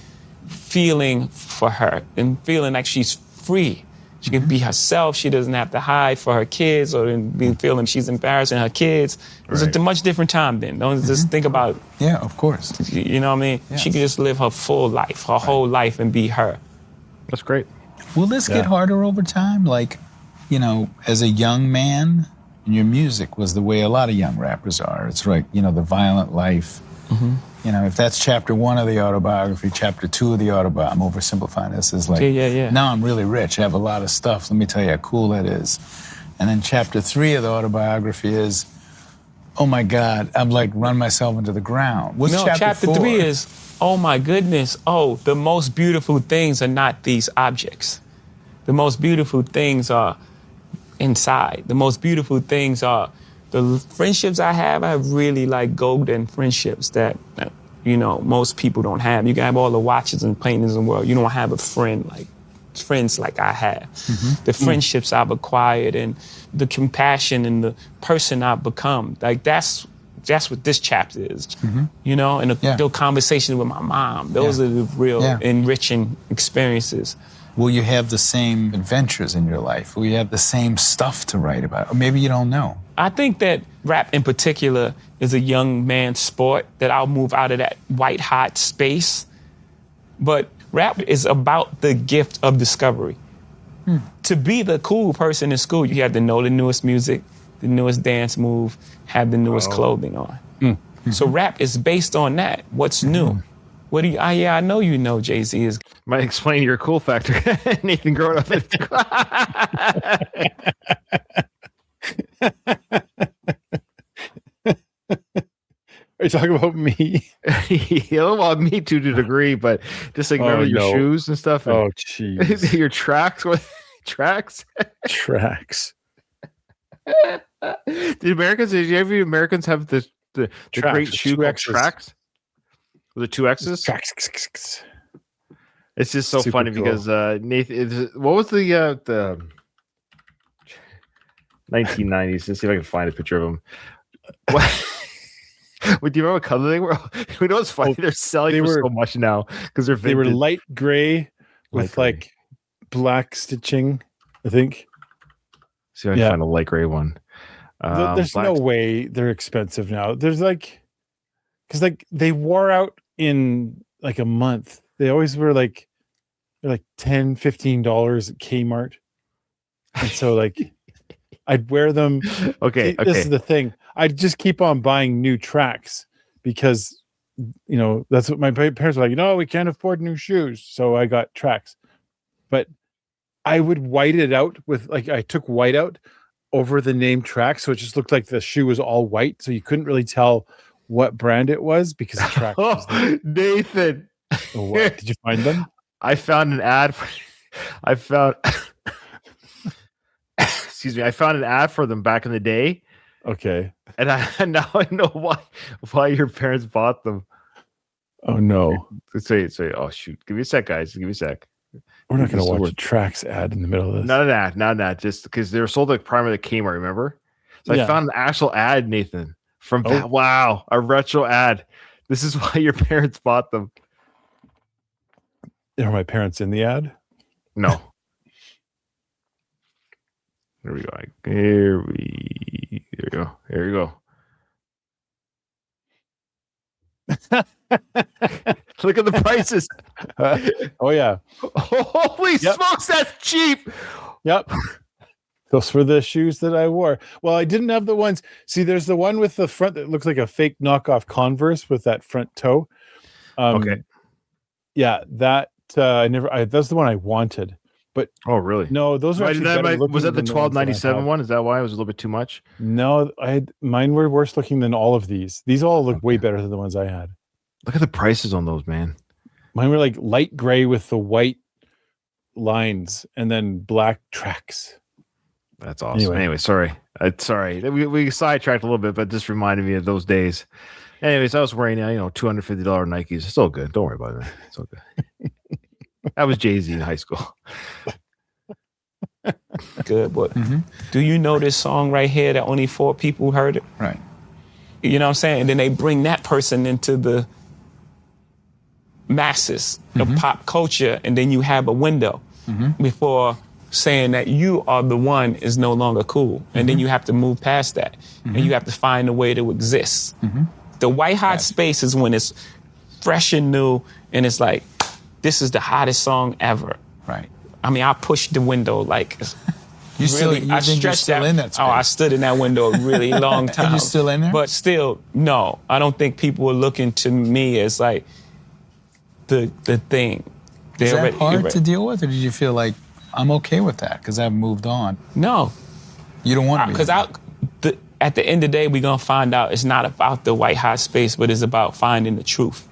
feeling for her and feeling like she's free. She can be herself. She doesn't have to hide for her kids or be feeling she's embarrassing her kids. It was a much different time then. Don't just think about. Yeah, of course. You know what I mean? Yes. She could just live her full life, her whole life, and be her. That's great. Will this get harder over time? Like, as a young man, and your music was the way a lot of young rappers are. It's like, the violent life. If that's chapter 1 of the autobiography, chapter 2 of the autobiography, I'm oversimplifying this, is like, now I'm really rich, I have a lot of stuff, let me tell you how cool that is. And then chapter 3 of the autobiography is, oh my God, I'm like run myself into the ground. What's chapter 4? 3 is, oh my goodness, the most beautiful things are not these objects. The most beautiful things are inside. The most beautiful things are the friendships I have really like golden friendships that, most people don't have. You can have all the watches and paintings in the world. You don't have friends like I have. The friendships I've acquired and the compassion and the person I've become. Like that's that's what this chapter is, you know, and the conversations with my mom. Those are the real enriching experiences. Will you have the same adventures in your life? Will you have the same stuff to write about? Or maybe you don't know. I think that rap in particular is a young man's sport, that I'll move out of that white hot space. But rap is about the gift of discovery. To be the cool person in school, you have to know the newest music, the newest dance move, have the newest clothing on. So rap is based on that. What's new? What do you? I know you know Jay-Z is. Might explain your cool factor, Nathan. Growing up, Are you talking about me? Well, me too to a degree, but just like remember your shoes and stuff. And jeez, your tracks. What tracks? Tracks. Did Americans have the Tracks, great shoe called Tracks? With the 2 X's? Tracks. It's just so funny cool. Because Nathan, what was the 1990s? Let's see if I can find a picture of him. What? Do you remember what color they were? We know what's funny. They're selling for so much now because they're vintage. They were light gray with like black stitching, I think. See if I can find a light gray one. There's no way they're expensive now. There's because they wore out in like a month. They always were like $10, $15 at Kmart. And so I'd wear them. Okay. This is the thing. I'd just keep on buying new tracks because, you know, that's what my parents were like, no, we can't afford new shoes. So I got tracks. But I would white it out with I took white out over the name track. So it just looked like the shoe was all white. So you couldn't really tell what brand it was because the track was there. Nathan. What? Did you find them? I found an ad. Excuse me. I found an ad for them back in the day. Okay. And now I know why your parents bought them. Oh no. Say. Oh shoot. Give me a sec, guys. Give me a sec. We're not going to watch a tracks ad in the middle of this. None of that. Just because they were sold at Primer at Kmart, remember? So I found an actual ad, Nathan. Wow, a retro ad. This is why your parents bought them. Are my parents in the ad? No. There we go. There you go. There you go. Look at the prices. Oh yeah. Holy smokes, that's cheap. Yep. Those were the shoes that I wore. Well, I didn't have the ones. See, there's the one with the front that looks like a fake knockoff Converse with that front toe. Okay. Yeah, that that's the one I wanted. But really? No, those are actually better looking. Was that the than 1297 one? Is that why it was a little bit too much? No, mine were worse looking than all of these. These all look way better than the ones I had. Look at the prices on those, man. Mine were like light gray with the white lines and then black tracks. That's awesome. Anyway, sorry. We sidetracked a little bit, but just reminded me of those days. Anyways, I was wearing $250 Nikes. It's still good. Don't worry about it. It's all good. That was Jay-Z in high school. Good, but do you know this song right here that only 4 people heard it? Right. You know what I'm saying? And then they bring that person into the masses of pop culture, and then you have a window before saying that you are the one is no longer cool. And then you have to move past that. And you have to find a way to exist. The white hot space is when it's fresh and new, and it's like, this is the hottest song ever. Right. I mean, I pushed the window like you think you're still in that space? Oh, I stood in that window a really long time. Are you still in there? But still, no. I don't think people are looking to me as like the thing. Is that hard to deal with, or did you feel like I'm okay with that because I've moved on? No. You don't want to be. Because at the end of the day, we're going to find out it's not about the white hot space, but it's about finding the truth.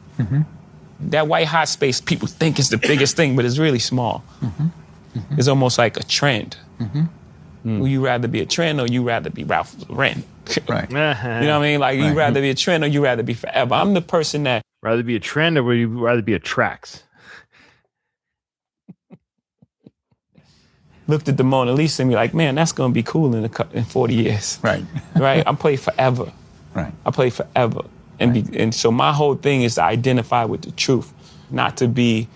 That white hot space, people think is the biggest thing, but it's really small. It's almost like a trend. Will you rather be a trend or you rather be Ralph Lauren? Right. You know what I mean? Like, you rather be a trend or you rather be forever. I'm the person that... Rather be a trend or would you rather be a tracks? Looked at the Mona Lisa and be like, man, that's going to be cool in 40 years. Right. Right? I'm playing forever. Right. I play forever. And so my whole thing is to identify with the truth, not to be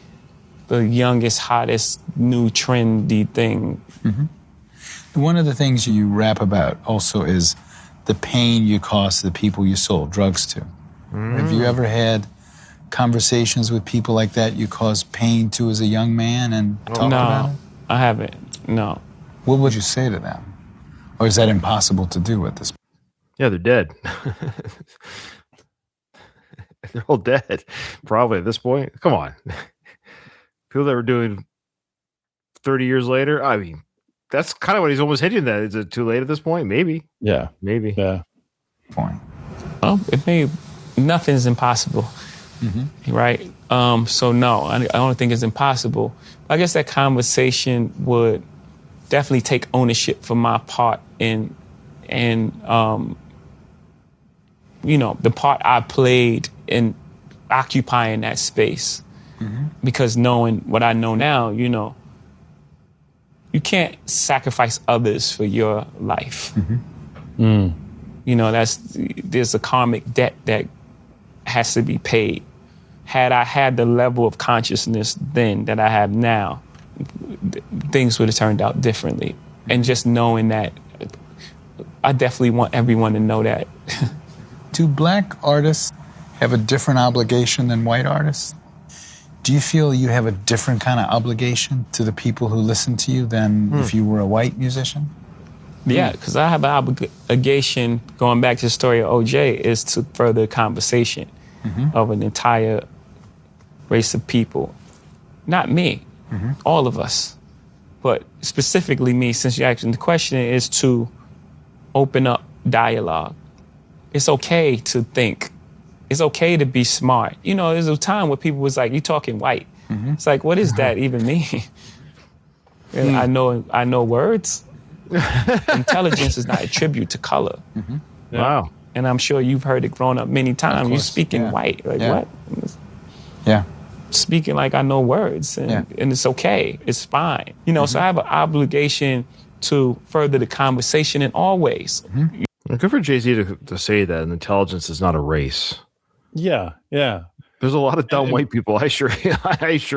the youngest, hottest, new trendy thing. One of the things you rap about also is the pain you caused the people you sold drugs to. Have you ever had conversations with people like that you caused pain to as a young man and talked about it? No, I haven't. No. What would you say to them? Or is that impossible to do at this point? Yeah, they're dead. They're all dead, probably at this point. Come on. People that were doing 30 years later, I mean, that's kind of what he's almost hitting that. Is it too late at this point? Maybe. Yeah. Maybe. Yeah. Point. Oh, nothing's impossible. Right? So no, I don't think it's impossible. I guess that conversation would definitely take ownership for my part in the part I played in occupying that space. Because knowing what I know now, you can't sacrifice others for your life. There's a karmic debt that has to be paid. Had I had the level of consciousness then that I have now, things would have turned out differently. And just knowing that, I definitely want everyone to know that. Do black artists have a different obligation than white artists? Do you feel you have a different kind of obligation to the people who listen to you than if you were a white musician? Yeah, because I have an obligation, going back to the story of OJ, is to further conversation of an entire race of people. Not me, all of us. But specifically me, since you're asking the question, is to open up dialogue. It's okay to think. It's okay to be smart. There's a time where people was like, you talking white. It's like, what does that even mean? And I know words. Intelligence is not a tribute to color. Wow. And I'm sure you've heard it growing up many times. You're speaking white. Like, what? Yeah. Speaking like I know words. And it's okay. It's fine. So I have an obligation to further the conversation in all ways. Good for Jay-Z to say that intelligence is not a race. Yeah. Yeah. There's a lot of dumb white people. I assure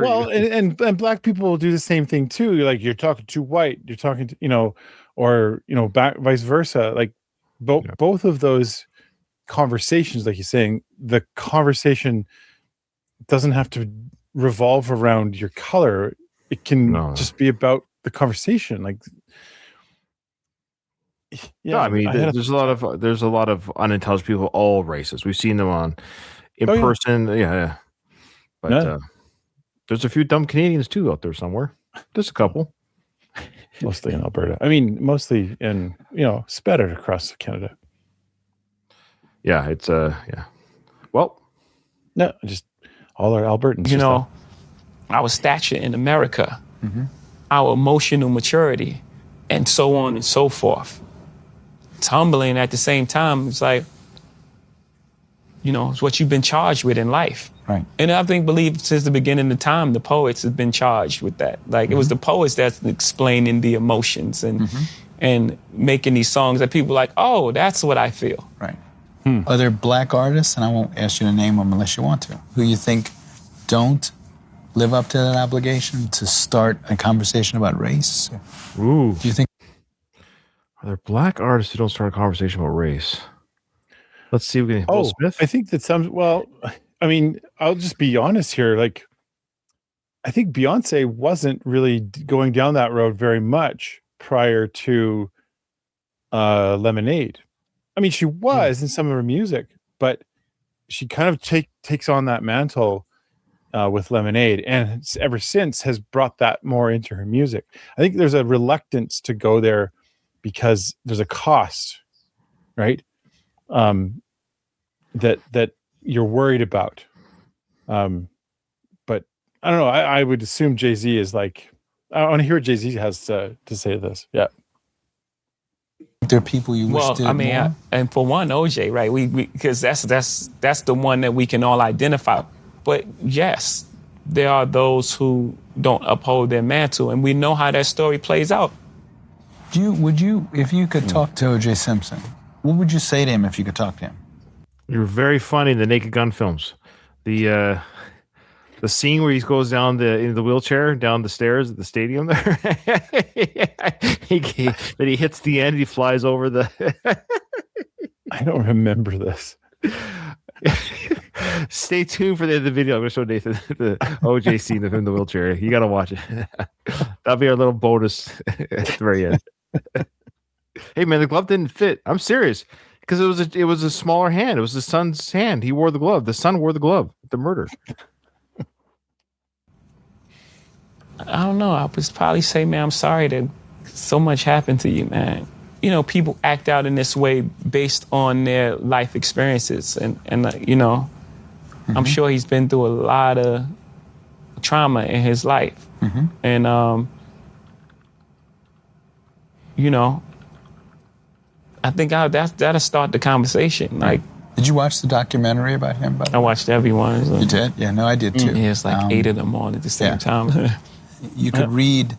Well, you. and black people will do the same thing too. Like, you're talking too white. You're talking to, or back vice versa. Like both of those conversations, like you're saying, the conversation doesn't have to revolve around your color. It can just be about the conversation. Like, yeah, I mean, there's a lot of unintelligent people, all races. We've seen them in person. Yeah. But there's a few dumb Canadians too out there somewhere. Just a couple. Mostly in Alberta. I mean, mostly in, spattered across Canada. Yeah, it's yeah. Well, no, just all our Albertans. Our stature in America, our emotional maturity, and so on and so forth. It's humbling at the same time. It's like, it's what you've been charged with in life. Right. And I believe since the beginning of time, the poets have been charged with that. Like, it was the poets that's explaining the emotions and making these songs that people are like, oh, that's what I feel. Right. Are there black artists, and I won't ask you to name them unless you want to, who you think don't live up to that obligation to start a conversation about race? Ooh. Do you think? Are there black artists who don't start a conversation about race? Let's see. Will Smith? I think that I'll just be honest here. Like, I think Beyonce wasn't really going down that road very much prior to Lemonade. I mean, she was in some of her music, but she kind of takes on that mantle with Lemonade, and ever since has brought that more into her music. I think there's a reluctance to go there because there's a cost, right? That you're worried about. But I don't know. I would assume Jay-Z is like, I want to hear what Jay-Z has to say to this. Yeah. There are people you wish did more? And for one, OJ, right? We because that's the one that we can all identify. But yes, there are those who don't uphold their mantle, and we know how that story plays out. Would you, if you could talk to OJ Simpson, what would you say to him if you could talk to him? You're very funny in the Naked Gun films. The scene where he goes down in the wheelchair down the stairs at the stadium there. Then he hits the end. He flies over the. I don't remember this. Stay tuned for the end of the video. I'm going to show Nathan the OJ scene of him in the wheelchair. You got to watch it. That'll be our little bonus at the very end. Hey man, the glove didn't fit. I'm serious, because it was a smaller hand. It was the son's hand. He wore the glove. The son wore the glove. The murder. I don't know. I would probably say, man, I'm sorry that so much happened to you, man. You know, people act out in this way based on their life experiences. And you know, I'm sure he's been through a lot of trauma in his life. And, you know, I think that'll start the conversation. Like, did you watch the documentary about him? I watched every one. You did? Yeah, no, I did too. Yeah, it's like 8 of them all at the same time. You could read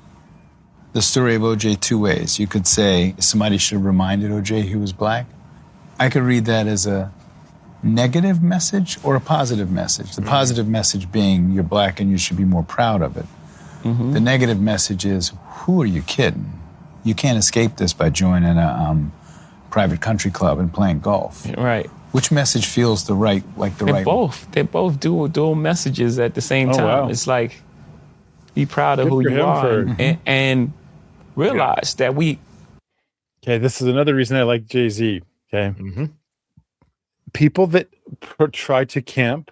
the story of OJ two ways. You could say somebody should have reminded OJ he was black. I could read that as a negative message or a positive message. The positive message being you're black and you should be more proud of it. The negative message is, who are you kidding? You can't escape this by joining a private country club and playing golf. Right. Which message feels the right, They're both dual messages at the same time. Wow. It's like, be proud of Good who for you him are and realize that we. Okay, this is another reason I like Jay-Z. Okay. People that try to camp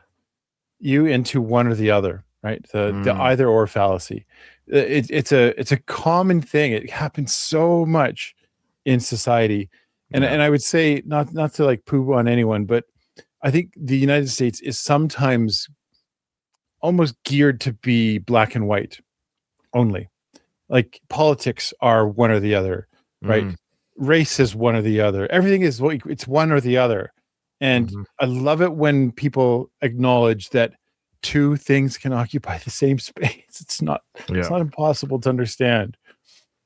you into one or the other, right? The either or fallacy. It's a common thing. It happens so much in society. And I would say, not to like poo on anyone, but I think the United States is sometimes almost geared to be black and white only. Like politics are one or the other, right? Race is one or the other. Everything is, it's one or the other. And I love it when people acknowledge that two things can occupy the same space. It's not impossible to understand.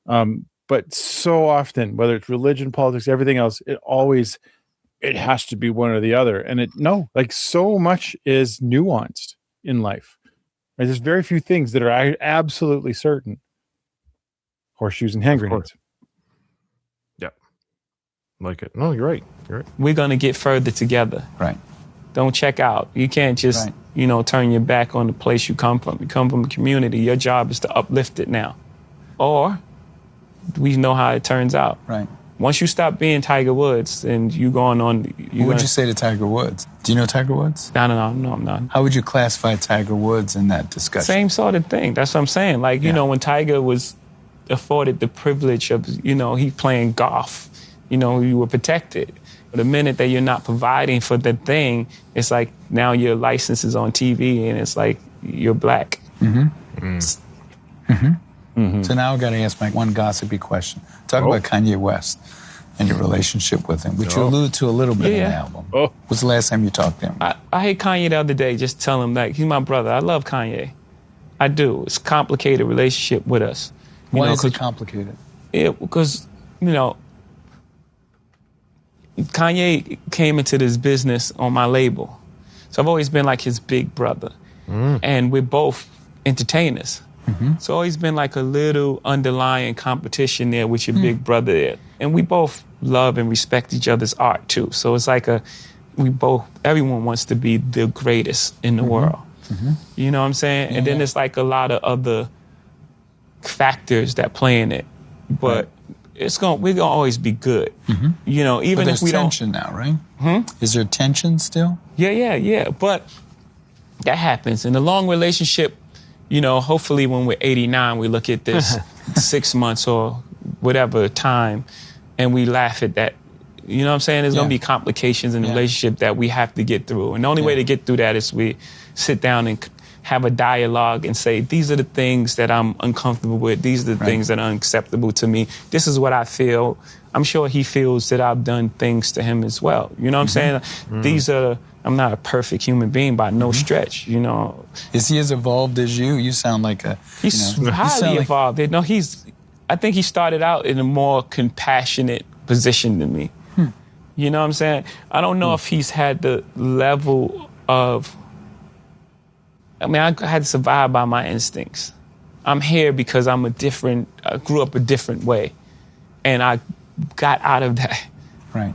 But so often, whether it's religion, politics, everything else, it has to be one or the other. And so much is nuanced in life. Right? There's very few things that are absolutely certain. Horseshoes and hand grenades. Yeah. Like it. No, you're right. We're going to get further together. Right. Don't check out. You can't just, turn your back on the place you come from. You come from a community. Your job is to uplift it now. Or we know how it turns out. Right. Once you stop being Tiger Woods and you going on... What would you say to Tiger Woods? Do you know Tiger Woods? No, I'm not. How would you classify Tiger Woods in that discussion? Same sort of thing. That's what I'm saying. Like, when Tiger was afforded the privilege of, he playing golf, you were protected. The minute that you're not providing for the thing, it's like now your license is on TV and it's like you're black. So now I've got to ask my one gossipy question. Talk about Kanye West and your relationship with him, which you allude to a little bit in the album. When's the last time you talked to him? I hate Kanye the other day, just tell him that he's my brother. I love Kanye. I do. It's a complicated relationship with us. Why is it complicated? Because, Kanye came into this business on my label. So I've always been like his big brother. And we're both entertainers. It's always been like a little underlying competition there with your big brother there. And we both love and respect each other's art too. So it's like everyone wants to be the greatest in the world. You know what I'm saying? And then there's like a lot of other factors that play in it. But we're gonna always be good. Even if we don't. There's tension now, right? Is there tension still? Yeah. But that happens. In a long relationship, hopefully when we're 89, we look at this 6 months or whatever time and we laugh at that. You know what I'm saying? There's going to be complications in the relationship that we have to get through. And the only way to get through that is we sit down and have a dialogue and say, these are the things that I'm uncomfortable with. These are the things that are unacceptable to me. This is what I feel. I'm sure he feels that I've done things to him as well. You know what I'm saying? I'm not a perfect human being by no stretch, Is he as evolved as you? You sound like He's highly evolved. I think he started out in a more compassionate position than me. You know what I'm saying? I don't know if he's had the level of, I mean, I had to survive by my instincts. I'm here because I grew up a different way. And I got out of that. Right.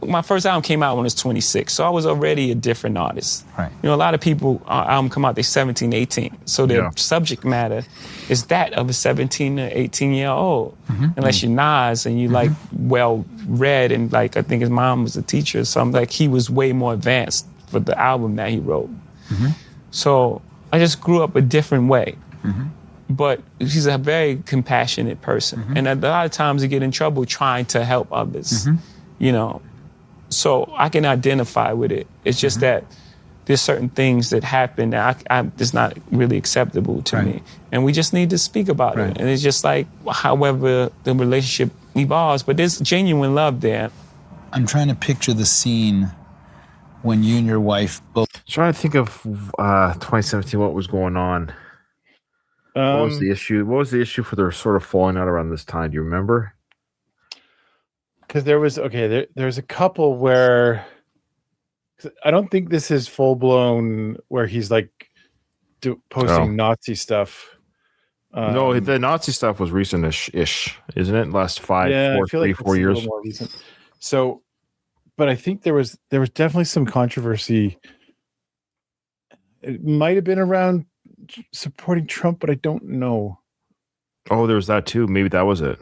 My first album came out when I was 26, so I was already a different artist. Right. You know, a lot of people, album come out, they're 17, 18. So their subject matter is that of a 17 to 18-year-old. Unless you're Nas and you like well-read and like, I think his mom was a teacher or something. Like, he was way more advanced for the album that he wrote. So I just grew up a different way. But he's a very compassionate person. And a lot of times he get in trouble trying to help others, you know. So I can identify with it. It's just that there's certain things that happen that it's not really acceptable to me. And we just need to speak about it. And it's just like, however the relationship evolves, but there's genuine love there. I'm trying to picture the scene when you and your wife both... Trying to think of 2017, what was going on. What was the issue? What was the issue for their sort of falling out around this time? Do you remember? Because there's a couple where I don't think this is full blown where he's like posting Nazi stuff. No, the Nazi stuff was recent-ish, isn't it? Last 4 years. More recent. So, but I think there was definitely some controversy. It might have been around supporting Trump, but I don't know. Oh, there was that too. Maybe that was it.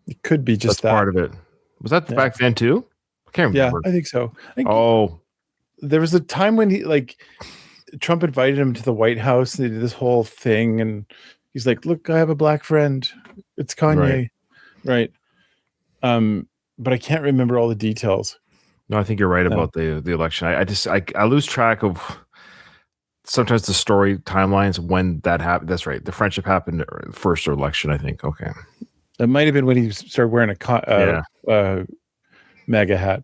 It could be just part of it. Was that back then too? I can't remember. Yeah, I think so. There was a time when Trump invited him to the White House. They did this whole thing, and he's like, "Look, I have a black friend. It's Kanye." Right. But I can't remember all the details. No, I think you're right about the election. I lose track of sometimes the story timelines when that happened. That's right. The friendship happened first election, I think. Okay. That might have been when he started wearing a MAGA hat.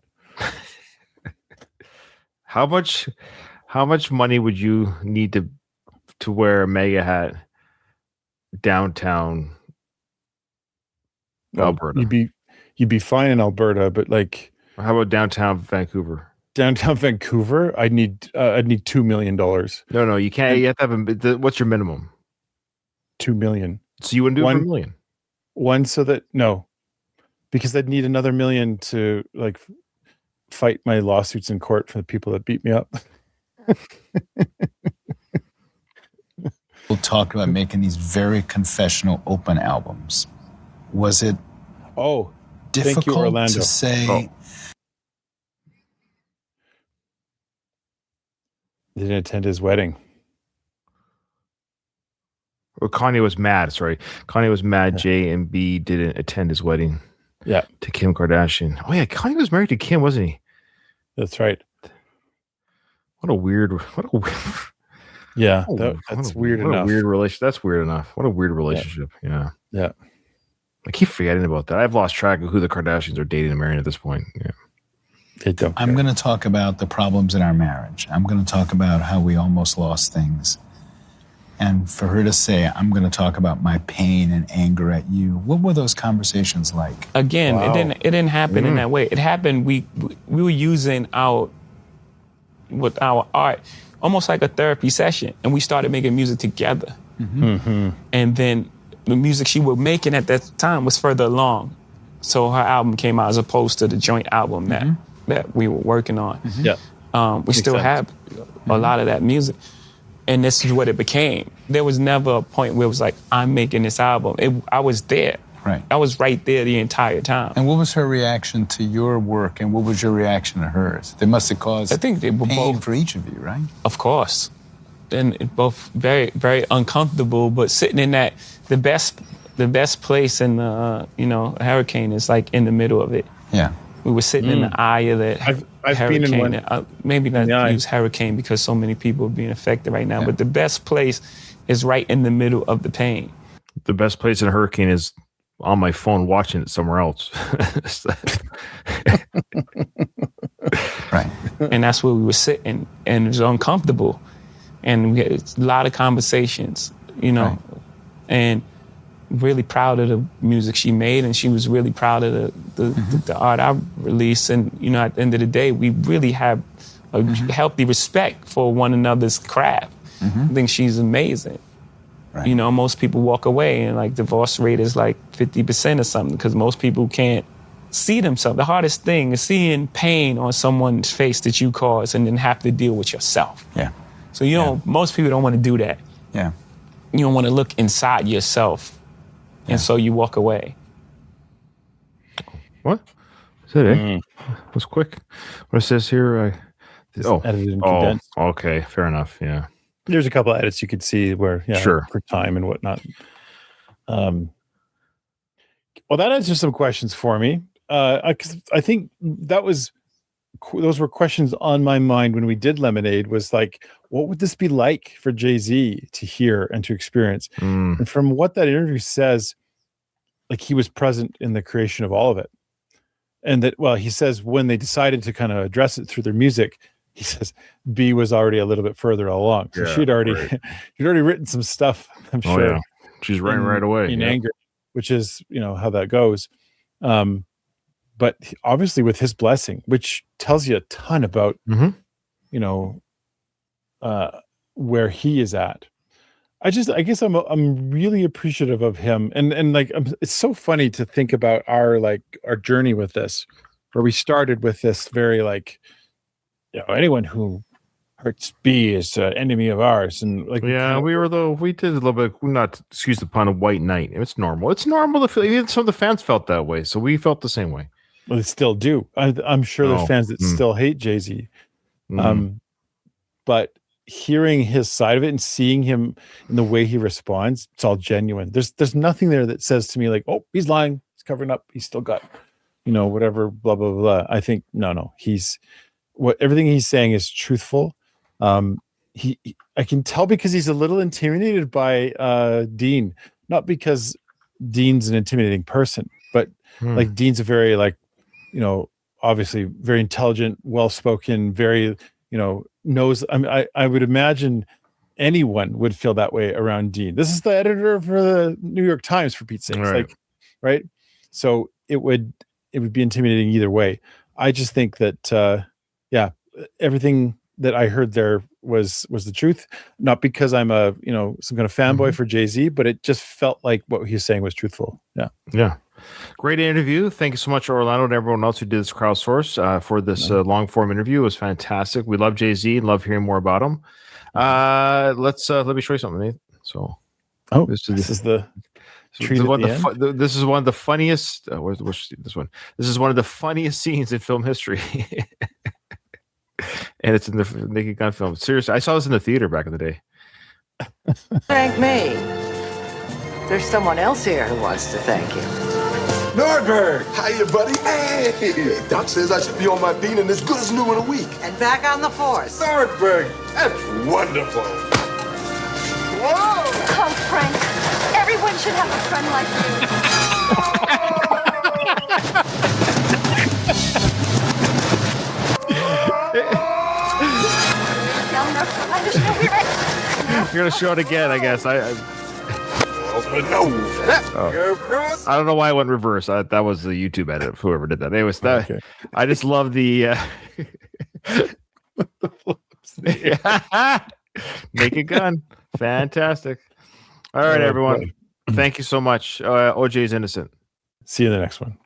How much money would you need to wear a MAGA hat downtown Alberta? You'd be fine in Alberta, but like, how about downtown Vancouver? Downtown Vancouver, I'd need $2 million. No, you can't. You have to have what's your minimum? $2 million. So you wouldn't do it for $1 million. Because I'd need another $1 million to like fight my lawsuits in court for the people that beat me up. We'll talk about making these very confessional open albums. Was it difficult to say? Didn't attend his wedding. Well, Kanye was mad. Sorry, Kanye was mad. J and B didn't attend his wedding. Yeah, to Kim Kardashian. Oh yeah, Kanye was married to Kim, wasn't he? That's right. What a weird. Yeah, that's weird enough. Weird relation. That's weird enough. What a weird relationship. Yeah. I keep forgetting about that. I've lost track of who the Kardashians are dating and marrying at this point. Yeah. I'm going to talk about the problems in our marriage. I'm going to talk about how we almost lost things. And for her to say, I'm going to talk about my pain and anger at you. What were those conversations like? Again, it didn't happen in that way. It happened, we were using our art almost like a therapy session. And we started making music together. And then the music she was making at that time was further along. So her album came out as opposed to the joint album that we were working on. We still have a lot of that music. And this is what it became. There was never a point where it was like, I'm making this album. I was there. Right. I was right there the entire time. And what was her reaction to your work, and what was your reaction to hers? They must have caused pain for each of you, right? Of course. And both very, very uncomfortable, but sitting in that, the best place in the, a hurricane is like in the middle of it. Yeah. We were sitting in the eye of that hurricane. Been in one. Maybe not use hurricane because so many people are being affected right now, but the best place is right in the middle of the pain. The best place in a hurricane is on my phone watching it somewhere else. Right. And that's where we were sitting, and it was uncomfortable. And we had a lot of conversations, and really proud of the music she made, and she was really proud of the art I release. And, you know, at the end of the day, we really have a healthy respect for one another's craft. I think she's amazing. Right. You know, most people walk away and like divorce rate is like 50% or something because most people can't see themselves. The hardest thing is seeing pain on someone's face that you caused and then have to deal with yourself. Yeah. So you don't, most people don't want to do that. Yeah. You don't want to look inside yourself. And so you walk away. What? Is that it? That was quick. What it says here? Edited and condensed. Okay. Fair enough. Yeah. There's a couple of edits you could see where, Sure, for time and whatnot. Well, that answers some questions for me. 'Cause I think those were questions on my mind when we did Lemonade. Was like, what would this be like for Jay-Z to hear and to experience? And from what that interview says, like he was present in the creation of all of it, and that he says when they decided to kind of address it through their music. He says B was already a little bit further along. So she'd already written some stuff, I'm sure. Oh, yeah. She's writing right away. In anger, which is, you know, how that goes. But obviously with his blessing, which tells you a ton about, you know, where he is at. I guess I'm really appreciative of him. And like, it's so funny to think about our journey with this, where we started with this very like, you know, anyone who hurts B is an enemy of ours, and like we did a little bit, not excuse the pun, of white knight. It's normal. It's normal to feel. Even some of the fans felt that way, so we felt the same way. Well, they still do. I'm sure there's fans that still hate Jay-Z, but hearing his side of it and seeing him in the way he responds, it's all genuine. There's nothing there that says to me like, oh, he's lying, he's covering up, he's still got, you know, whatever, blah blah blah. I think no, everything he's saying is truthful. I can tell because he's a little intimidated by Dean, not because Dean's an intimidating person, but like Dean's a very like, you know, obviously very intelligent, well-spoken, very, you know, knows. I mean, I would imagine anyone would feel that way around Dean. This is the editor for the New York Times, for Pete's sake. Like, right? So it would be intimidating either way. I just think that everything that I heard there was the truth, not because I'm a, you know, some kind of fanboy for Jay-Z, but it just felt like what he was saying was truthful. Yeah. Great interview. Thank you so much, Orlando, and everyone else who did this crowdsource for this long form interview. It was fantastic. We love Jay-Z and love hearing more about him. Let me show you something, Nathan. So, this is one of the funniest. This one? This is one of the funniest scenes in film history. And it's in the Naked Gun film. Seriously, I saw this in the theater back in the day. Thank me. There's someone else here who wants to thank you. Nordberg! Hiya, buddy. Hey! Doc says I should be on my beat and as good as new in a week. And back on the force. Nordberg! That's wonderful. Whoa! Oh, Frank. Everyone should have a friend like You're gonna show it again, I guess. I don't know why I went reverse. That was the YouTube edit. Whoever did that. Anyways, I just love the Naked Gun. Fantastic. All right, everyone. Thank you so much. OJ is innocent. See you in the next one.